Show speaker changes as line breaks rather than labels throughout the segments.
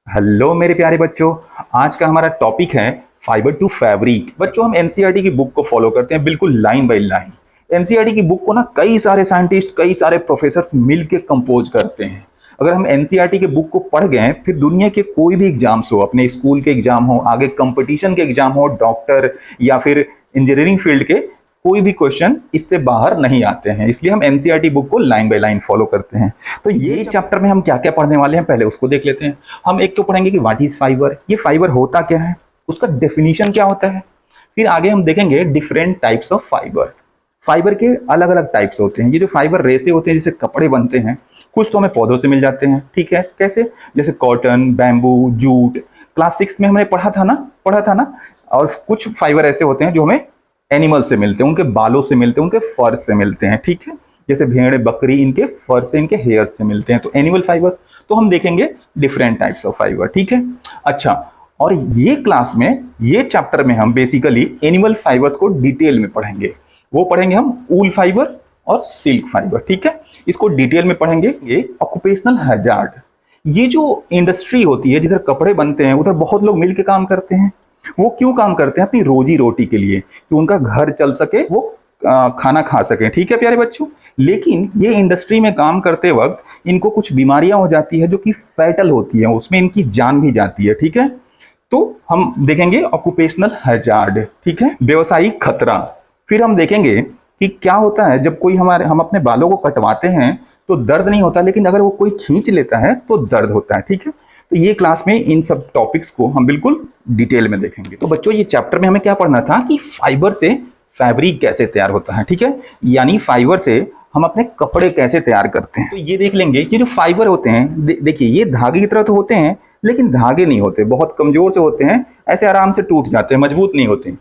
Hello मेरे प्यारे बच्चों। आज का हमारा टॉपिक है फाइबर टू फैब्रिक। बच्चों, हम एनसीईआरटी की बुक को फॉलो करते हैं बिल्कुल लाइन बाय लाइन। एनसीईआरटी की बुक को ना कई सारे साइंटिस्ट, कई सारे प्रोफेसर्स मिलके कंपोज करते हैं। अगर हम एनसीईआरटी के बुक को पढ़ गए, फिर दुनिया के कोई भी एग्जाम्स हो, अपने स्कूल के एग्जाम हो, आगे कंपटीशन के एग्जाम हो, डॉक्टर या फिर इंजीनियरिंग फील्ड के, कोई भी क्वेश्चन इससे बाहर नहीं आते हैं। इसलिए हम एनसीईआरटी बुक को लाइन बाय लाइन फॉलो करते हैं। तो ये चैप्टर में हम क्या क्या पढ़ने वाले हैं, पहले उसको देख लेते हैं। हम एक तो पढ़ेंगे कि व्हाट इज फाइबर, ये फाइबर होता क्या है, उसका डेफिनेशन क्या होता है। फिर आगे हम देखेंगे different types of fibre. Fibre के अलग अलग टाइप्स होते हैं। ये जो फाइबर रेसे होते हैं, जिससे कपड़े बनते हैं, कुछ तो हमें पौधों से मिल जाते हैं, ठीक है, कैसे, जैसे कॉटन, बैम्बू, जूट। क्लास 6 में हमने पढ़ा था ना। और कुछ फाइबर ऐसे होते हैं जो हमें एनिमल से मिलते हैं, उनके बालों से मिलते हैं, उनके फर से मिलते हैं, ठीक है, जैसे भेड़, बकरी, इनके फर से, इनके हेयर से मिलते हैं, तो एनिमल फाइबर्स। तो हम देखेंगे डिफरेंट टाइप्स ऑफ फाइबर, ठीक है। अच्छा, और ये क्लास में, ये चैप्टर में हम बेसिकली एनिमल फाइबर्स को डिटेल में पढ़ेंगे। वो पढ़ेंगे हम ऊल फाइबर और सिल्क फाइबर, ठीक है। इसको डिटेल में पढ़ेंगे। ये ऑक्यूपेशनल हैजार्ड, ये जो इंडस्ट्री होती है जिधर कपड़े बनते हैं, उधर बहुत लोग मिलकर काम करते हैं। वो क्यों काम करते हैं? अपनी रोजी रोटी के लिए, कि उनका घर चल सके, वो खाना खा सके, ठीक है प्यारे बच्चों। लेकिन ये इंडस्ट्री में काम करते वक्त इनको कुछ बीमारियां हो जाती है जो कि फैटल होती है, उसमें इनकी जान भी जाती है, ठीक है। तो हम देखेंगे ऑक्यूपेशनल हैजार्ड, ठीक है, व्यवसायिक खतरा। फिर हम देखेंगे कि क्या होता है जब कोई हम अपने बालों को कटवाते हैं तो दर्द नहीं होता, लेकिन अगर वो कोई खींच लेता है तो दर्द होता है, ठीक है। तो ये क्लास में इन सब टॉपिक्स को हम बिल्कुल डिटेल में देखेंगे। तो बच्चों, ये चैप्टर में हमें क्या पढ़ना था कि फाइबर से फैब्रिक कैसे तैयार होता है, ठीक है, यानी फाइबर से हम अपने कपड़े कैसे तैयार करते हैं। तो ये देख लेंगे कि जो फाइबर होते हैं, देखिए ये धागे की तरह तो होते हैं, लेकिन धागे नहीं होते, बहुत कमजोर से होते हैं, ऐसे आराम से टूट जाते हैं, मजबूत नहीं होते।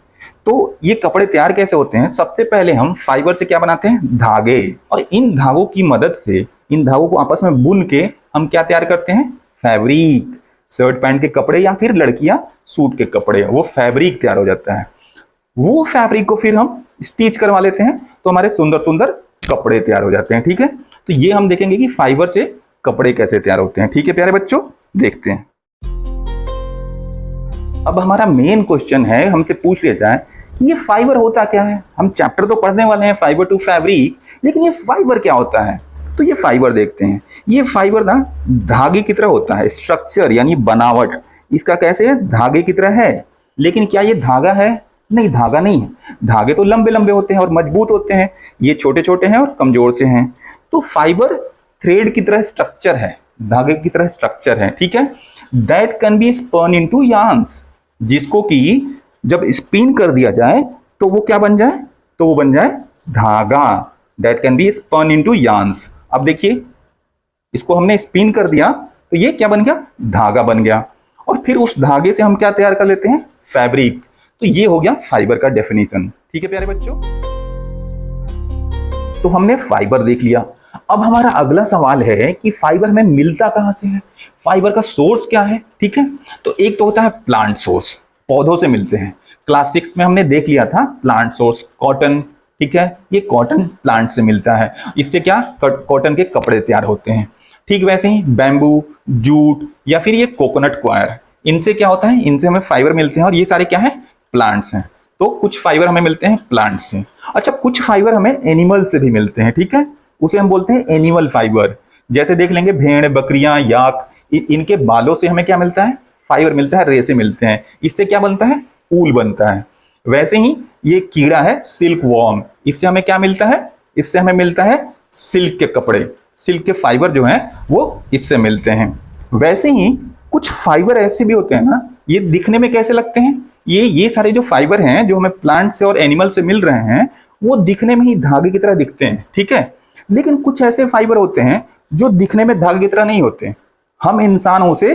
तो ये कपड़े तैयार कैसे होते हैं? सबसे पहले हम फाइबर से क्या बनाते हैं? धागे। और इन धागों की मदद से, इन धागों को आपस में बुन के हम क्या तैयार करते हैं? फैब्रिक। शर्ट पैंट के कपड़े या फिर लड़कियां सूट के कपड़े, वो फैब्रिक तैयार हो जाता है। वो फैब्रिक को फिर हम स्टिच करवा लेते हैं, तो हमारे सुंदर सुंदर कपड़े तैयार हो जाते हैं, ठीक है। तो ये हम देखेंगे कि फाइबर से कपड़े कैसे तैयार होते हैं, ठीक है प्यारे बच्चों, देखते हैं। अब हमारा मेन क्वेश्चन है, हमसे पूछ लिया जाए कि ये फाइबर होता क्या है। हम चैप्टर तो पढ़ने वाले हैं फाइबर टू फैब्रिक, लेकिन ये फाइबर क्या होता है? तो ये फाइबर देखते हैं। ये फाइबर ना धागे की तरह होता है, स्ट्रक्चर यानी बनावट इसका कैसे है? धागे की तरह है। लेकिन क्या ये धागा है? नहीं, धागा नहीं है। धागे तो लंबे लंबे होते हैं और मजबूत होते हैं, ये छोटे छोटे हैं और कमजोर से हैं। तो फाइबर थ्रेड की तरह स्ट्रक्चर है, धागे की तरह स्ट्रक्चर है, ठीक है। That can be spun into yarns, जिसको कि जब स्पिन कर दिया जाए तो वो क्या बन जाए? तो वो बन जाए धागा। That can be spun into yarns. अब देखिए, इसको हमने स्पिन कर दिया तो ये क्या बन गया? धागा बन गया। और फिर उस धागे से हम क्या तैयार कर लेते हैं? फैब्रिक। तो ये हो गया फाइबर का डेफिनेशन, ठीक है प्यारे बच्चों। तो हमने फाइबर देख लिया। अब हमारा अगला सवाल है कि फाइबर हमें मिलता कहां से है, फाइबर का सोर्स क्या है, ठीक है। तो एक तो होता है प्लांट सोर्स, पौधों से मिलते हैं। क्लास 6 में हमने देख लिया था प्लांट सोर्स, कॉटन, ठीक है, ये कॉटन प्लांट से मिलता है। इससे क्या? कॉटन के कपड़े तैयार होते हैं। ठीक वैसे ही बैम्बू, जूट या फिर ये कोकोनट क्वायर, इनसे क्या होता है? इनसे हमें फाइबर मिलते हैं, और ये सारे क्या है? प्लांट्स हैं। तो कुछ फाइबर हमें मिलते हैं प्लांट से। अच्छा, कुछ फाइबर हमें एनिमल से भी मिलते हैं, ठीक है, उसे हम बोलते हैं एनिमल फाइबर। जैसे देख लेंगे भेड़, बकरियां, याक, इनके बालों से हमें क्या मिलता है? फाइबर मिलता है, रेसे मिलते हैं। इससे क्या बनता है? ऊल बनता है। वैसे ही ये कीड़ा है सिल्क वॉर्म, इससे हमें क्या मिलता है? इससे हमें मिलता है सिल्क के कपड़े, सिल्क के फाइबर जो हैं वो इससे मिलते हैं। वैसे ही कुछ फाइबर ऐसे भी होते हैं ना, ये दिखने में कैसे लगते हैं? ये सारे जो फाइबर हैं जो हमें प्लांट से और एनिमल से मिल रहे हैं, वो दिखने में ही धागे की तरह दिखते हैं, ठीक है। लेकिन कुछ ऐसे फाइबर होते हैं जो दिखने में धागे की तरह नहीं होते। हम इंसान उसे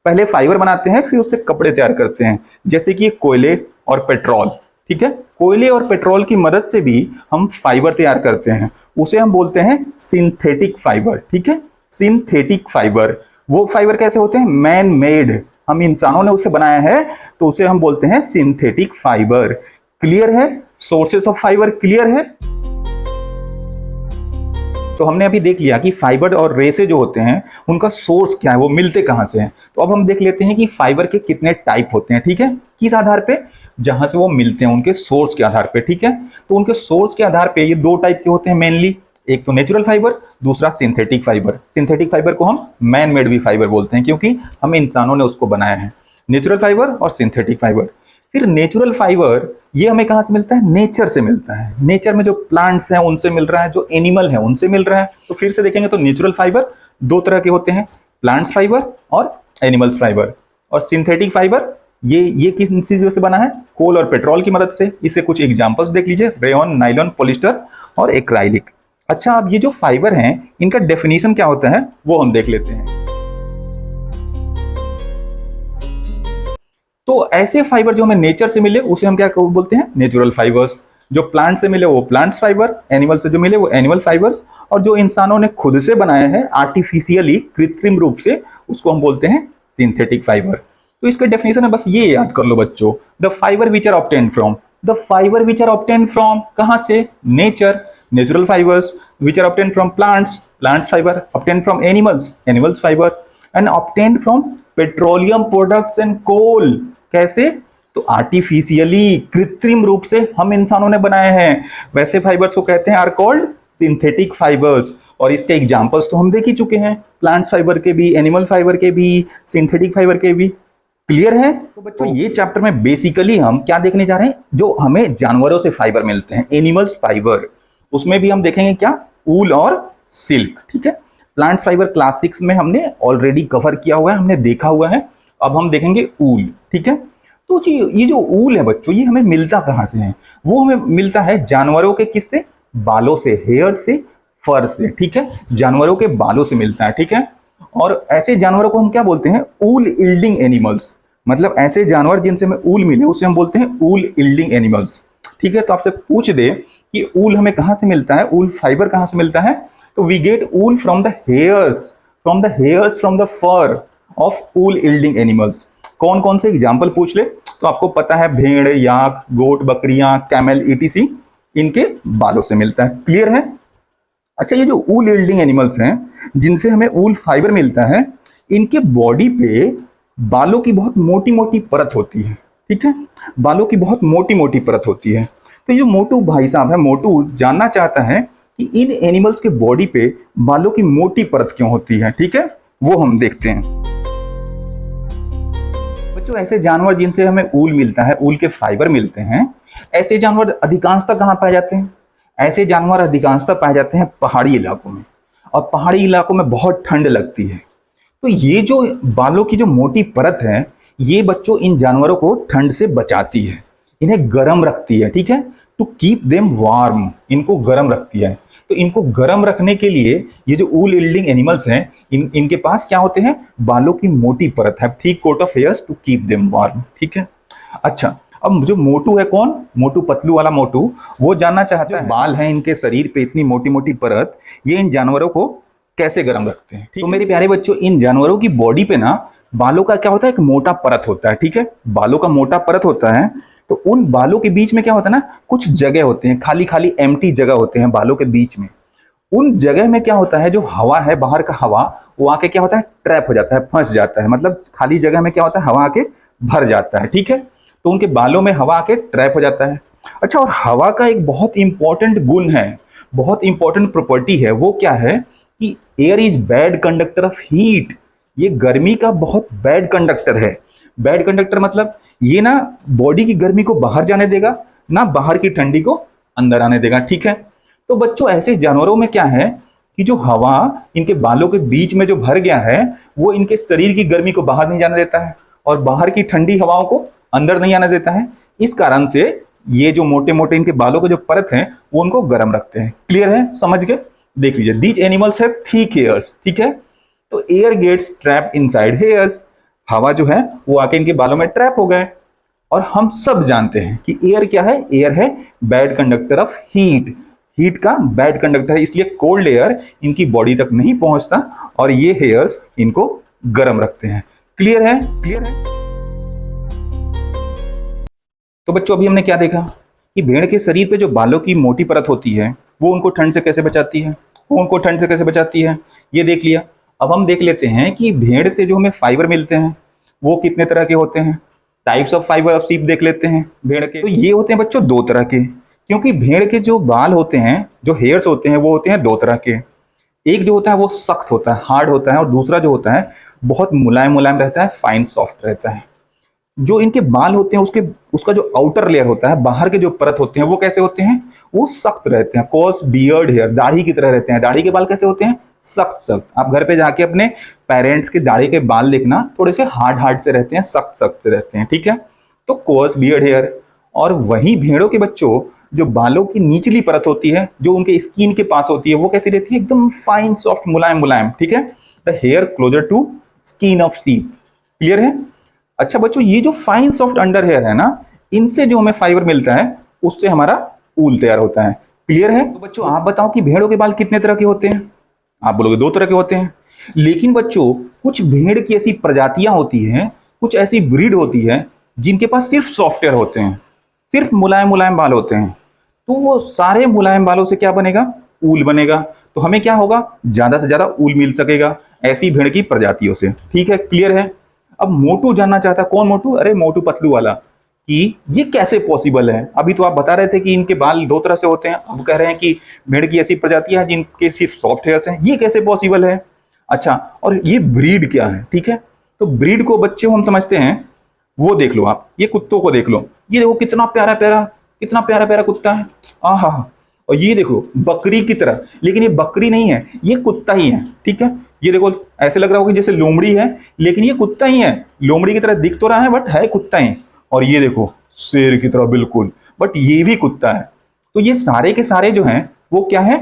पहले फाइबर बनाते हैं, फिर उससे कपड़े तैयार करते हैं, जैसे कि कोयले और पेट्रोल, ठीक है। कोयले और पेट्रोल की मदद से भी हम फाइबर तैयार करते हैं, उसे हम बोलते हैं सिंथेटिक फाइबर, ठीक है, सिंथेटिक फाइबर। वो फाइबर कैसे होते हैं? मैन मेड, हम इंसानों ने उसे बनाया है, तो उसे हम बोलते हैं सिंथेटिक फाइबर। क्लियर है? सोर्सेस ऑफ फाइबर क्लियर है? तो हमने अभी देख लिया कि फाइबर और रेसे जो होते हैं उनका सोर्स क्या है, वो मिलते कहाँ से हैं। तो अब हम देख लेते हैं कि फाइबर के कितने टाइप होते हैं, ठीक है, किस आधार पे, जहां से वो मिलते हैं उनके सोर्स के आधार पे, ठीक है। तो उनके सोर्स के आधार पे ये दो टाइप के होते हैं मेनली, एक तो नेचुरल फाइबर, दूसरा सिंथेटिक फाइबर। सिंथेटिक फाइबर को हम मैन मेड भी फाइबर बोलते हैं क्योंकि हम इंसानों ने उसको बनाया है। नेचुरल फाइबर और सिंथेटिक फाइबर। फिर नेचुरल फाइबर ये हमें कहां से मिलता है, नेचर से मिलता है। नेचर में जो प्लांट्स हैं उनसे मिल रहा है, जो एनिमल है उनसे मिल रहा है। तो फिर से देखेंगे तो नेचुरल फाइबर दो तरह के होते हैं, प्लांट्स फाइबर और एनिमल्स फाइबर। और सिंथेटिक फाइबर ये किस चीजों से बना है, कोल और पेट्रोल की मदद से। इसे कुछ एग्जांपल्स देख लीजिए, रेयन, नाइलॉन, पॉलिस्टर और एक्राइलिक। अच्छा, अब ये जो फाइबर हैं इनका डेफिनेशन क्या होता है वो हम देख लेते हैं। तो ऐसे फाइबर जो हमें नेचर से मिले उसे हम क्या बोलते हैं, नेचुरल फाइबर्स। जो प्लांट से मिले वो प्लांट्स फाइबर, एनिमल से जो मिले वो एनिमल फाइबर्स, और जो इंसानों ने खुद से बनाए हैं आर्टिफिशियली, कृत्रिम रूप से, उसको हम बोलते हैं सिंथेटिक फाइबर। तो इसका डेफिनेशन है, बस ये याद कर लो बच्चों, the fibre which are obtained from, the fibre which are obtained from कहां से, nature, natural fibres, which are obtained from plants, plants fibre, obtained from animals, animals fibre, and obtained from petroleum products and coal. कैसे, तो artificially, कृत्रिम रूप से हम इंसानों ने बनाए हैं। वैसे फाइबर्स को कहते हैं आर कॉल्ड सिंथेटिक फाइबर्स। और इसके एग्जांपल्स तो हम देख ही चुके हैं, प्लांट्स फाइबर के भी, एनिमल फाइबर के भी, सिंथेटिक फाइबर के भी। क्लियर है। तो बच्चों ये चैप्टर में बेसिकली हम क्या देखने जा रहे हैं, जो हमें जानवरों से फाइबर मिलते हैं, एनिमल्स फाइबर। उसमें भी हम देखेंगे क्या, ऊल और सिल्क, ठीक है। प्लांट्स फाइबर क्लास 6 में हमने ऑलरेडी कवर किया हुआ है, हमने देखा हुआ है। अब हम देखेंगे ऊल, ठीक है। तो जी ये जो ऊल है बच्चों, ये हमें मिलता कहां से है, वो हमें मिलता है जानवरों के किससे, बालों से, हेयर से, फर से, ठीक है। जानवरों के बालों से मिलता है, ठीक है। और ऐसे जानवरों को हम क्या बोलते हैं, ऊल इल्डिंग एनिमल्स। मतलब ऐसे जानवर जिनसे हमें ऊल मिले उसे हम बोलते हैं ऊल इल्डिंग एनिमल्स, ठीक है। तो आपसे पूछ दे कि ऊल हमें कहां से मिलता है, ऊल फाइबर कहां से मिलता है, तो we get wool from the hairs, from the fur of wool yielding animals. कौन कौन से एग्जाम्पल पूछ ले तो आपको पता है, भेड़, याक, गोट, बकरियां, कैमल, ईटीसी, इनके बालों से मिलता है। क्लियर है। अच्छा, ये जो ऊल इल्डिंग एनिमल्स हैं जिनसे हमें ऊल फाइबर मिलता है, इनके बॉडी पे बालों की बहुत मोटी मोटी परत होती है, ठीक है। बालों की बहुत मोटी मोटी परत होती है। तो ये मोटू भाई साहब है, मोटू जानना चाहता है कि इन एनिमल्स के बॉडी पे बालों की मोटी परत क्यों होती है, ठीक है, वो हम देखते हैं। बच्चों ऐसे जानवर जिनसे हमें ऊल मिलता है, ऊल के फाइबर मिलते हैं, ऐसे जानवर अधिकांशतः कहाँ पाए जाते हैं, ऐसे जानवर अधिकांशतः पाए जाते हैं पहाड़ी इलाकों में। और पहाड़ी इलाकों में बहुत ठंड लगती है, तो ये जो बालों की जो मोटी परत है, ये बच्चों इन जानवरों को ठंड से बचाती है, इन्हें गर्म रखती है, ठीक है। टू कीप देम वार्म, इनको गर्म रखती है। तो इनको गर्म रखने के लिए ये जो ऊल इल्डिंग एनिमल्स हैं, इनके पास क्या होते हैं, बालों की मोटी परत है, thick coat of hairs to keep them warm, ठीक है। अच्छा, अब जो मोटू है, कौन, मोटू, पतलू वाला मोटू, वो जानना चाहता है बाल है इनके शरीर पे इतनी मोटी मोटी परत, ये इन जानवरों को कैसे गर्म रखते हैं। तो मेरे प्यारे बच्चों, इन जानवरों की बॉडी पे ना बालों का क्या होता है, एक मोटा परत होता है, ठीक है। बालों का मोटा परत होता है, तो उन बालों के बीच में क्या होता है ना, कुछ जगह होते हैं, खाली खाली एम्प्टी जगह होते हैं बालों के बीच में। उन जगह में क्या होता है, जो हवा है, बाहर का हवा, वो आके क्या होता है, ट्रैप हो जाता है, फंस जाता है। मतलब खाली जगह में क्या होता है, हवा आके भर जाता है, ठीक है। तो उनके बालों में हवा आके ट्रैप हो जाता है। अच्छा, और हवा का एक बहुत इंपॉर्टेंट गुण है, बहुत इंपॉर्टेंट प्रॉपर्टी है, वो क्या है कि air is bad conductor of heat. ये गर्मी का बहुत बैड कंडक्टर है। बैड कंडक्टर मतलब ये ना बॉडी की गर्मी को बाहर जाने देगा, ना बाहर की ठंडी को अंदर आने देगा, ठीक है। तो बच्चों ऐसे जानवरों में क्या है कि जो हवा इनके बालों के बीच में जो भर गया है, वो इनके शरीर की गर्मी को बाहर नहीं जाने देता है और बाहर की ठंडी हवाओं को अंदर नहीं आने देता है। इस कारण से ये जो मोटे मोटे इनके बालों के जो परत हैं, वो उनको गर्म रखते हैं। क्लियर है, समझ गए। देख लीजिए, these animals have thick hairs, ठीक है। तो air gets trap inside hairs, हवा जो है वो आके इनके बालों में ट्रैप हो गए। और हम सब जानते हैं कि एयर क्या है, एयर है bad conductor of heat, heat का बैड कंडक्टर है, इसलिए कोल्ड एयर इनकी बॉडी तक नहीं पहुंचता और ये हेयर्स इनको गर्म रखते हैं। क्लियर है, क्लियर है। तो बच्चों अभी हमने क्या देखा कि भेड़ के शरीर पे जो बालों की मोटी परत होती है, वो उनको ठंड से कैसे बचाती है, को ठंड से कैसे बचाती है, ये देख लिया। अब हम देख लेते हैं कि भेड़ से जो हमें फाइबर मिलते हैं वो कितने तरह के होते हैं। Types of fibre of sheep देख लेते हैं भेड़ के। तो ये होते हैं बच्चों दो तरह के, क्योंकि भेड़ के जो बाल होते हैं, जो हेयर्स होते हैं, वो होते हैं दो तरह के। एक जो होता है वो सख्त होता है, हार्ड होता है, और दूसरा जो होता है बहुत मुलायम मुलायम रहता है, फाइन सॉफ्ट रहता है। जो इनके बाल होते हैं उसका जो आउटर लेयर होता है, बाहर के जो परत होते हैं, वो कैसे होते हैं, वो सख्त रहते हैं। कॉस बियर्ड हेयर, दाढ़ी की तरह रहते हैं। दाढ़ी के बाल कैसे होते हैं, सख्त सख्त। आप घर पे जाके अपने पेरेंट्स के दाढ़ी के बाल देखना, थोड़े से हार्ड हार्ड से रहते हैं, सख्त सख्त से रहते हैं, ठीक है। तो कॉस बियर्ड हेयर। और वही भेड़ों के बच्चों जो बालों की निचली परत होती है, जो उनके स्किन के पास होती है, वो कैसी रहती है, एकदम फाइन सॉफ्ट मुलायम मुलायम, ठीक है। The hair closer to skin of sheep. Clear है। अच्छा बच्चों, ये जो फाइन सॉफ्ट अंडर हेयर है ना, इनसे जो हमें फाइबर मिलता है, उससे हमारा ऊल तैयार होता है। क्लियर है। तो बच्चों आप बताओ कि भेड़ों के बाल कितने तरह के होते हैं। आप बोलोगे दो तरह के होते हैं। लेकिन बच्चों कुछ भेड़ की ऐसी प्रजातियां होती हैं, कुछ ऐसी ब्रीड होती है जिनके पास सिर्फ सॉफ्ट हेयर होते हैं, सिर्फ मुलायम मुलायम बाल होते हैं। तो वो सारे मुलायम बालों से क्या बनेगा, ऊल बनेगा। तो हमें क्या होगा, ज्यादा से ज्यादा ऊल मिल सकेगा ऐसी भेड़ की प्रजातियों से। ठीक है, क्लियर है। अब मोटू जानना चाहता, कौन मोटू, अरे मोटू पतलू वाला, कि ये कैसे पॉसिबल है। अभी तो आप बता रहे थे कि इनके बाल दो तरह से होते हैं, अब कह रहे हैं कि भेड़ की ऐसी प्रजातियां हैं जिनके सिर्फ सॉफ्ट हेयर्स हैं, ये कैसे पॉसिबल है। अच्छा, और ये ब्रीड क्या है, ठीक है। तो ब्रीड को बच्चों हम समझते हैं, वो देख लो आप, ये कुत्तों को देख लो, ये देखो कितना प्यारा प्यारा, कितना प्यारा प्यारा कुत्ता है, आहा। और ये देखो बकरी की तरह, लेकिन ये बकरी नहीं है, ये कुत्ता ही है, ठीक है। ये देखो ऐसे लग रहा होगा जैसे लोमड़ी है, लेकिन ये कुत्ता ही है। लोमड़ी की तरह दिख तो रहा है बट है कुत्ता ही। और ये देखो शेर की तरह बिल्कुल, बट ये भी कुत्ता है। तो ये सारे के सारे जो हैं वो क्या है,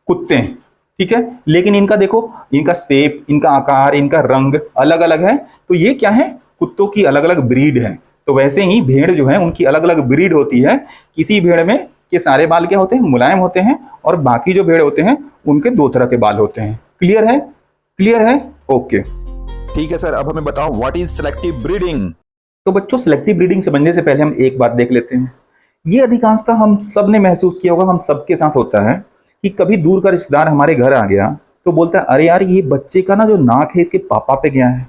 कुत्ते हैं, ठीक है। लेकिन इनका देखो, इनका शेप, इनका आकार, इनका रंग अलग अलग है। तो ये क्या है, कुत्तों की अलग अलग ब्रीड है। तो वैसे ही भेड़ जो है उनकी अलग अलग ब्रीड होती है। किसी भेड़ में के सारे बाल क्या होते हैं, मुलायम होते हैं, और बाकी जो भेड़ होते हैं उनके दो तरह के बाल होते हैं। क्लियर है, क्लियर है, ओके।
ठीक है सर, अब हमें बताओ व्हाट इज सेलेक्टिव ब्रीडिंग।
तो बच्चों सेलेक्टिव ब्रीडिंग समझने से पहले हम एक बात देख लेते हैं। ये अधिकांशतः हम सब ने महसूस किया होगा, हम सबके साथ होता है कि कभी दूर का रिश्तेदार हमारे घर आ गया तो बोलता है, अरे यार ये बच्चे का ना जो नाक है इसके पापा पे गया है,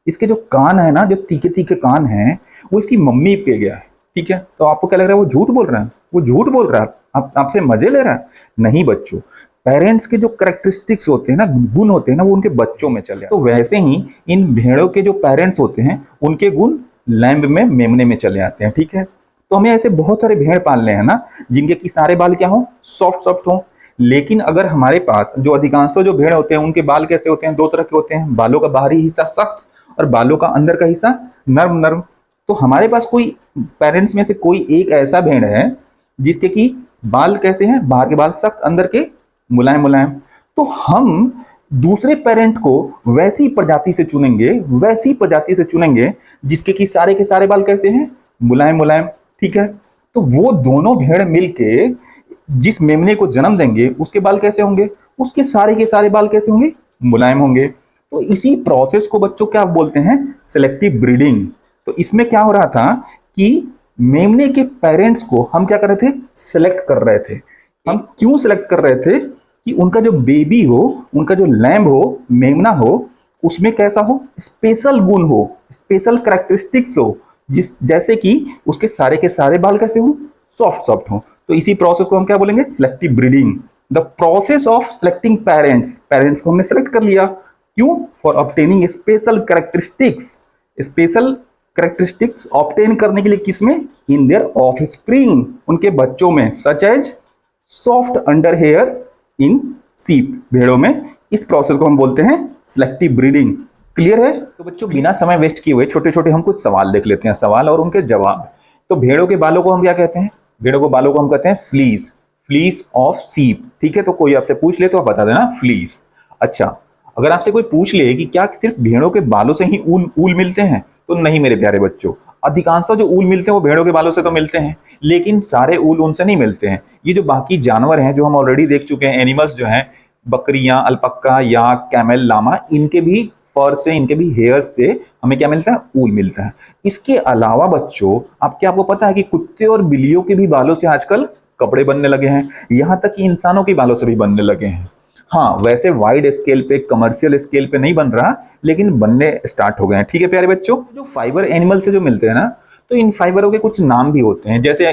इसके जो कान है ना, जो तीखे तीखे कान है, वो इसकी मम्मी पे गया है, ठीक है। तो आपको क्या लग रहा है, वो झूठ बोल रहा है, वो झूठ बोल रहा है, आपसे मजे ले रहा है। नहीं बच्चों, पेरेंट्स के जो कैरेक्टरिस्टिक्स होते हैं ना, गुण होते हैं ना, वो उनके बच्चों में चले। तो वैसे ही इन भेड़ों के जो पेरेंट्स होते हैं उनके गुण लैम्ब में, मेमने में चले आते हैं, ठीक है। तो हमें ऐसे बहुत सारे भेड़ पालने हैं ना, जिनके की सारे बाल क्या हो, सॉफ्ट सॉफ्ट हो। लेकिन अगर हमारे पास जो अधिकांशतः जो भेड़ होते हैं उनके बाल कैसे होते हैं, दो तरह के होते हैं। बालों का बाहरी हिस्सा सख्त और बालों का अंदर का हिस्सा नर्म नर्म। तो हमारे पास कोई पेरेंट्स में से कोई एक ऐसा भेड़ है जिसके की बाल कैसे हैं, बाहर के बाल सख्त, अंदर के मुलायम मुलायम। तो हम दूसरे पेरेंट को वैसी प्रजाति से चुनेंगे, वैसी प्रजाति से चुनेंगे जिसके की सारे के सारे बाल कैसे हैं, मुलायम मुलायम, ठीक है। तो वो दोनों भेड़ मिलके जिस मेमने को जन्म देंगे उसके बाल कैसे होंगे, उसके सारे के सारे बाल कैसे होंगे, मुलायम होंगे। तो इसी प्रोसेस को बच्चों क्या बोलते हैं, सिलेक्टिव ब्रीडिंग। तो इसमें क्या हो रहा था कि मेमने के पेरेंट्स को हम क्या कर रहे थे, सिलेक्ट कर रहे थे। हम क्यों सिलेक्ट कर रहे थे, कि उनका जो बेबी हो, उनका जो लैम्ब हो, मेमना हो, उसमें कैसा हो, स्पेशल गुण हो, स्पेशल कैरेक्टरिस्टिक्स हो, जैसे कि उसके सारे के सारे बाल कैसे हो, सॉफ्ट सॉफ्ट हो। तो इसी प्रोसेस को हम क्या बोलेंगे, selective breeding. The process of selecting parents, parents को हमने सेलेक्ट कर लिया, क्यों, for obtaining special characteristics, special characteristics obtain करने के लिए, किसमें, इन देयर ऑफस्प्रिंग, उनके बच्चों में, such as soft under hair in sheep, भेड़ों में। इस प्रोसेस को हम बोलते हैं सिलेक्टिव ब्रीडिंग। क्लियर है। तो बच्चों बिना समय वेस्ट किए हुए छोटे छोटे हम कुछ सवाल देख लेते हैं, सवाल और उनके जवाब। तो भेड़ों के बालों को हम क्या कहते हैं, भेड़ों के बालों को हम कहते हैं फ्लीस, फ्लीस ऑफ शीप, ठीक है। तो कोई आपसे पूछ ले तो आप बता देना फ्लीस। अच्छा, अगर आपसे कोई पूछ ले कि क्या सिर्फ भेड़ों के बालों से ही ऊल मिलते हैं, तो नहीं मेरे प्यारे बच्चों, अधिकांशतः जो ऊल मिलते हैं वो भेड़ों के बालों से तो मिलते हैं, लेकिन सारे ऊल उनसे नहीं मिलते हैं। ये जो बाकी जानवर हैं जो हम ऑलरेडी देख चुके हैं, एनिमल्स जो हैं, बकरियां, अल्पक्का, याक, कैमल, लामा, इनके भी फर से, इनके भी हेयर से हमें क्या मिलता है, ऊल मिलता है। इसके अलावा बच्चों आपको पता है कि कुत्ते और बिल्लियों के भी बालों से आजकल कपड़े बनने लगे हैं, यहां तक कि इंसानों के बालों से भी बनने लगे हैं। हाँ, वैसे वाइड स्केल पे, कमर्शियल स्केल पे नहीं बन रहा, लेकिन बनने स्टार्ट हो गए हैं। ठीक है प्यारे बच्चों, जो फाइबर एनिमल से जो मिलते हैं ना, तो इन फाइबरों के कुछ नाम भी होते हैं, जैसे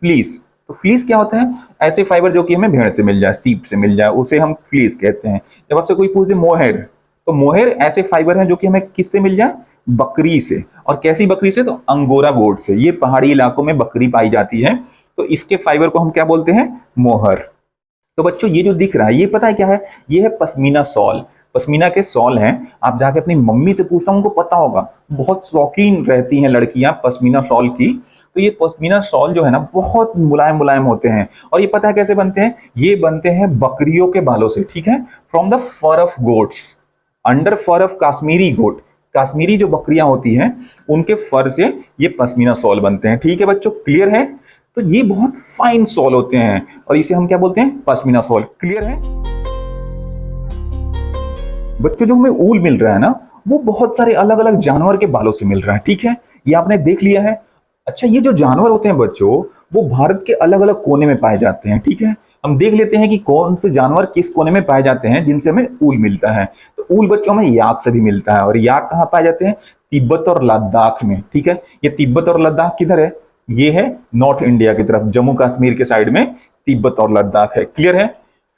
फ्लीस। तो फ्लीस क्या होता है? ऐसे फाइबर जो कि हमें भेड़ से मिल जाए, सीप से मिल जाए, उसे हम फ्लीस कहते हैं। जब आपसे कोई पूछ दे मोहेर, तो मोहेर ऐसे फाइबर हैं जो कि हमें किससे मिल जाए? बकरी से। और कैसी बकरी से? तो अंगोरा गोट से। ये पहाड़ी इलाकों में बकरी पाई जाती है, तो इसके फाइबर को हम क्या बोलते हैं? मोहर। तो बच्चों ये जो दिख रहा है, ये पता है क्या है? ये है पश्मीना सॉल। पश्मीना के सॉल हैं। आप जाके अपनी मम्मी से पूछता हूं, उनको पता होगा, बहुत शौकीन रहती हैं लड़कियां पश्मीना सॉल की। तो ये पश्मीना सॉल जो है ना, बहुत मुलायम मुलायम होते हैं। और ये पता है कैसे बनते हैं? ये बनते हैं बकरियों के बालों से। ठीक है, from the fur of goats, under fur of Kashmiri goat. Kashmiri जो बकरियां होती हैं, उनके फर से ये पश्मीना सॉल बनते हैं। ठीक है बच्चों, क्लियर है? तो ये बहुत फाइन सॉल होते हैं और इसे हम क्या बोलते हैं? पश्मीना सॉल। क्लियर है बच्चों? जो हमें ऊल मिल रहा है ना, वो बहुत सारे अलग अलग जानवर के बालों से मिल रहा है। ठीक है, ये आपने देख लिया है। अच्छा, ये जो जानवर होते हैं बच्चों, वो भारत के अलग अलग कोने में पाए जाते हैं। ठीक है, हम देख लेते हैं कि कौन से जानवर किस कोने में पाए जाते हैं जिनसे हमें ऊल मिलता है। तो ऊल बच्चों हमें याक से भी मिलता है। और याक कहाँ पाए जाते हैं? तिब्बत और लद्दाख में। ठीक है, ये तिब्बत और लद्दाख किधर है? ये है नॉर्थ इंडिया की तरफ, जम्मू कश्मीर के साइड में तिब्बत और लद्दाख है। क्लियर है?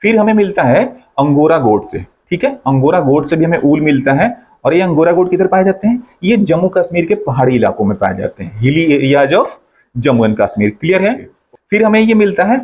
फिर हमें मिलता है अंगोरा गोट से। ठीक है, अंगोरा गोट से भी हमें ऊल मिलता है। और ये अंगोरा गोट किधर पाए जाते हैं? ये जम्मू कश्मीर के पहाड़ी इलाकों में पाए जाते हैं, hilly areas of Jammu and Kashmir. Clear है? फिर हमें ये मिलता है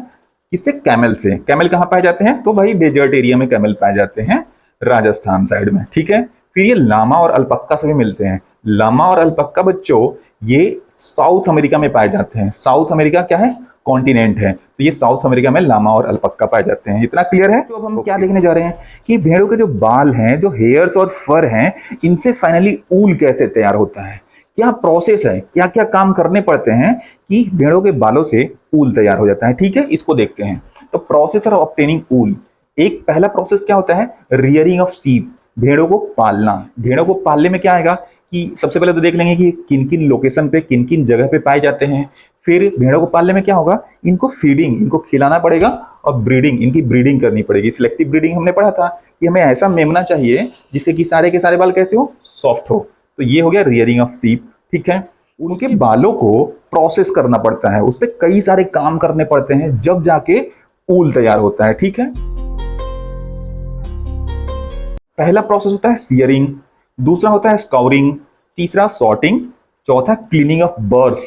किससे? कैमल से। कैमल कहाँ पाए जाते हैं? तो भाई डेजर्ट एरिया में कैमल पाए जाते हैं, राजस्थान साइड में। ठीक है, फिर ये लामा और अल्पक्का से भी मिलते हैं। लामा और अल्पक्का बच्चों ये साउथ अमेरिका में पाए जाते हैं। साउथ अमेरिका क्या है? कॉन्टिनेंट है। तो ये साउथ अमेरिका में लामा और अल्पक्का पाए जाते हैं। इतना क्लियर है? तो अब हम क्या देखने जा रहे हैं कि भेड़ों के जो बाल हैं, जो हेयर्स और फर हैं, इनसे फाइनली ऊल कैसे तैयार होता है, क्या प्रोसेस है, क्या क्या काम करने पड़ते हैं कि भेड़ों के बालों से ऊल तैयार हो जाता है। ठीक है, इसको देखते हैं। तो प्रोसेस ऑफ ऑब्टेनिंग ऊल, एक पहला प्रोसेस क्या होता है? रियरिंग ऑफ शीप, भेड़ों को पालना। भेड़ों को पालने में क्या आएगा कि सबसे पहले तो देख लेंगे कि किन किन लोकेशन पे, किन किन जगह पे पाए जाते हैं। फिर भेड़ों को पालने में क्या होगा? इनको फीडिंग, इनको खिलाना पड़ेगा, और ब्रीडिंग, इनकी ब्रीडिंग करनी पड़ेगी। सिलेक्टिव ब्रीडिंग हमने पढ़ा था कि हमें ऐसा मेमना चाहिए जिसके कि सारे के सारे बाल कैसे हो? सॉफ्ट हो। तो ये हो गया रियरिंग ऑफ शीप। ठीक है, उनके बालों को प्रोसेस करना पड़ता है, उस पर कई सारे काम करने पड़ते हैं, जब जाके ऊल तैयार होता है। ठीक है, पहला प्रोसेस होता है सियरिंग, दूसरा होता है स्काउरिंग, तीसरा सॉर्टिंग, चौथा क्लीनिंग ऑफ बर्ड्स,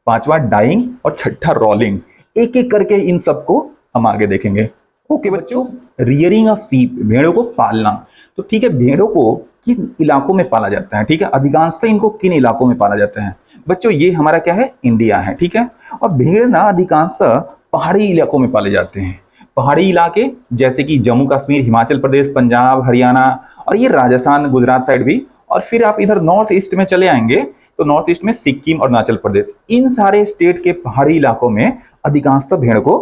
पांचवा डाइंग और छठा रोलिंग। एक एक करके इन सबको हम आगे देखेंगे। ओके बच्चों, रियरिंग ऑफ शीप, भेड़ों को पालना। तो ठीक है, भेड़ों को किन इलाकों में पाला जाता है? ठीक है, अधिकांशतः इनको किन इलाकों में पाला जाता है? बच्चों ये हमारा क्या है? इंडिया है। ठीक है, और भेड़ ना अधिकांशतः पहाड़ी इलाकों में पाले जाते हैं। पहाड़ी इलाके जैसे कि जम्मू कश्मीर, हिमाचल प्रदेश, पंजाब, हरियाणा, और ये राजस्थान, गुजरात साइड भी। और फिर आप इधर नॉर्थ ईस्ट में चले आएंगे तो नॉर्थ ईस्ट में सिक्किम और अरुणाचल प्रदेश, इन सारे स्टेट के पहाड़ी इलाकों में अधिकांशतः भेड़ को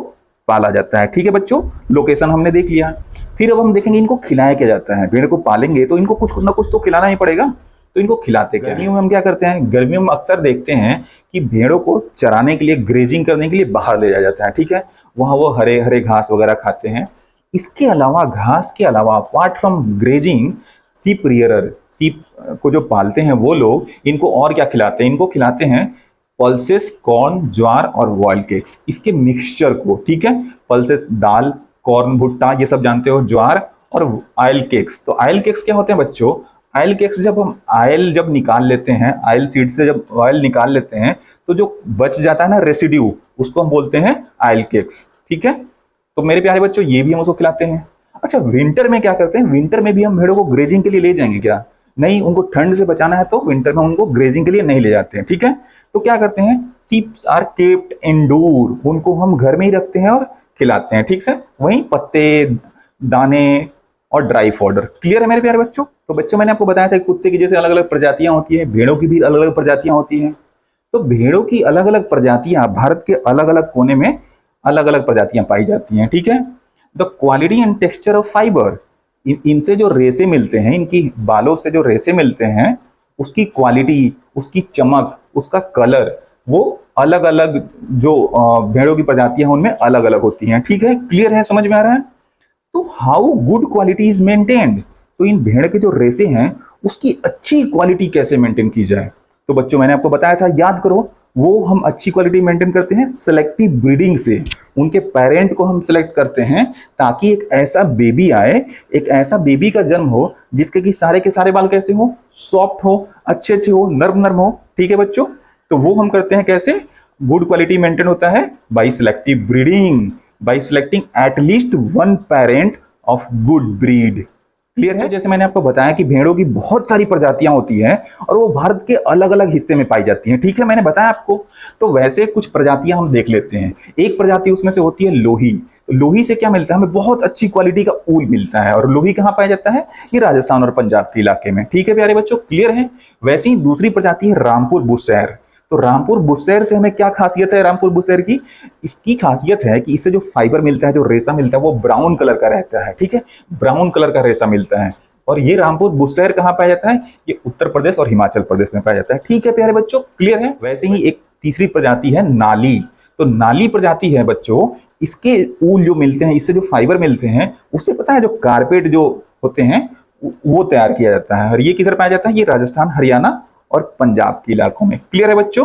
पाला जाता है। ठीक है बच्चों, लोकेशन हमने देख लिया। फिर अब हम देखेंगे इनको खिलाया क्या जाता है। भेड़ को पालेंगे तो इनको कुछ ना कुछ तो खिलाना ही पड़ेगा। तो इनको खिलाते क्या? गर्मियों में हम क्या करते हैं? गर्मियों में अक्सर देखते हैं कि भेड़ों को चराने के लिए, ग्रेजिंग करने के लिए बाहर ले जाया जाता है। ठीक है, वहां वो हरे हरे घास वगैरह खाते हैं। इसके अलावा, घास के अलावा, अपार्ट फ्रॉम ग्रेजिंग, सीप रियरर, सीप को जो पालते हैं वो लोग इनको और क्या खिलाते हैं? इनको खिलाते हैं पल्सेस, कॉर्न, ज्वार और बॉइल्ड केक्स, इसके मिक्सचर को। ठीक है, पल्सेस दाल, कॉर्न भुट्टा, ये सब जानते हो, ज्वार, और ऑयल केक्स। तो ऑयल केक्स क्या होते हैं बच्चों? ऑयल केक्स, जब हम ऑयल जब निकाल लेते हैं, ऑयल सीड से जब ऑयल निकाल लेते हैं, तो जो बच जाता है ना रेसिड्यू, उसको हम बोलते हैं ऑयल केक्स। ठीक है, तो मेरे प्यारे बच्चों ये भी हम उसको खिलाते हैं। अच्छा, विंटर में क्या करते हैं? विंटर में भी हम भेड़ों को ग्रेजिंग के लिए ले जाएंगे क्या? नहीं, उनको ठंड से बचाना है तो विंटर में उनको ग्रेजिंग के लिए नहीं ले जाते हैं। ठीक है, तो क्या करते हैं? शीप्स आर केप्ट इंडोर, उनको हम घर में ही रखते हैं और खिलाते हैं। ठीक है, वहीं पत्ते, दाने और ड्राई फॉडर। क्लियर है मेरे प्यारे बच्चों? तो बच्चों मैंने आपको बताया था कुत्ते की जैसे अलग अलग प्रजातियां होती है, भेड़ों की भी अलग अलग प्रजातियां होती हैं। तो भेड़ों की अलग अलग प्रजातियां भारत के अलग अलग कोने में अलग अलग प्रजातियां पाई जाती हैं। ठीक है, the quality and texture of fibre, इनसे जो रेशे मिलते हैं, इनकी बालों से जो रेशे मिलते हैं, उसकी क्वालिटी, उसकी चमक, उसका कलर, वो अलग अलग जो भेड़ों की प्रजातियां हैं उनमें अलग अलग होती हैं। ठीक है, क्लियर है? समझ में आ रहा है? तो how good quality is maintained, तो इन भेड़ के जो रेसे हैं उसकी अच्छी क्वालिटी कैसे मेंटेन की जाए। तो बच्चों मैंने आपको बताया था, याद करो, वो हम अच्छी क्वालिटी मेंटेन करते हैं सिलेक्टिव ब्रीडिंग से। उनके पेरेंट को हम सिलेक्ट करते हैं ताकि एक ऐसा बेबी आए, एक ऐसा बेबी का जन्म हो जिसके कि सारे के सारे बाल कैसे हो, सॉफ्ट हो, अच्छे अच्छे हो, नर्म नर्म हो। ठीक है बच्चों, तो वो हम करते हैं कैसे, गुड क्वालिटी मेंटेन होता है by selective breeding, by selecting at least one parent of good breed. Clear है। जैसे मैंने आपको बताया कि भेड़ों की बहुत सारी प्रजातियां होती हैं और वो भारत के अलग अलग हिस्से में पाई जाती हैं। ठीक है, मैंने बताया आपको। तो वैसे कुछ प्रजातियां हम देख लेते हैं। एक प्रजाति उसमें से होती है लोही। तो लोही से क्या मिलता है, हमें बहुत अच्छी क्वालिटी का ऊल मिलता है। और लोही कहाँ पाया जाता है, ये राजस्थान और पंजाब के इलाके में। ठीक है प्यारे बच्चों, क्लियर है। वैसे ही दूसरी प्रजाति है रामपुर बुशैर। तो रामपुर बुशैर से हमें क्या खासियत है, रामपुर बुशैर की, इसकी खासियत है कि इससे जो फाइबर मिलता है, जो रेशा मिलता है, वो ब्राउन कलर का रहता है। ठीक है, ब्राउन कलर का रेशा मिलता है। और ये रामपुर बुशैर कहाँ पाया जाता है, ये उत्तर प्रदेश और हिमाचल प्रदेश में पाया जाता है। ठीक है प्यारे बच्चों, क्लियर है। वैसे ही एक तीसरी प्रजाति है नाली। तो नाली प्रजाति है बच्चों, इसके ऊल जो मिलते हैं, इससे जो फाइबर मिलते हैं, उससे पता है जो कारपेट जो होते हैं वो तैयार किया जाता है। और ये किधर पाया जाता है, ये राजस्थान, हरियाणा और पंजाब के इलाकों में। क्लियर है बच्चों।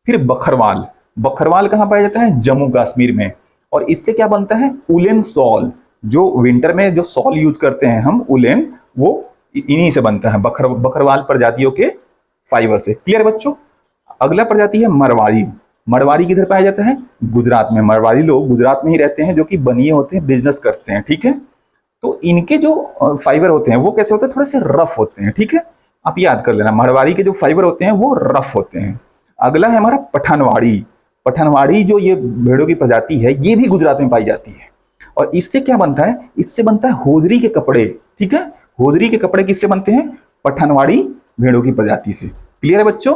फिर बखरवाल। बखरवाल कहाँ पाया जाता है, जम्मू कश्मीर में। और इससे क्या बनता है, उलेन सॉल। जो विंटर में जो सॉल यूज करते हैं हम, उलेन, वो इन्हीं से बनता है, बखरवाल प्रजातियों के फाइबर से। क्लियर बच्चों। अगला प्रजाति है मरवाड़ी। मरवाड़ी किधर पाया जाता है, गुजरात में। मरवाड़ी लोग गुजरात में ही रहते हैं, जो कि बनिए होते हैं, बिजनेस करते हैं। ठीक है, तो इनके जो फाइबर होते हैं वो कैसे होते हैं, थोड़े से रफ होते हैं। ठीक है, आप याद कर लेना, मरवाड़ी के जो फाइबर होते हैं वो रफ होते हैं। अगला है हमारा पठानवाड़ी। पठानवाड़ी जो ये भेड़ों की प्रजाति है, ये भी गुजरात में पाई जाती है। और इससे क्या बनता है, इससे बनता है होजरी के कपड़े। ठीक है, होजरी के कपड़े किससे बनते हैं, पठानवाड़ी भेड़ों की प्रजाति से। क्लियर है बच्चों।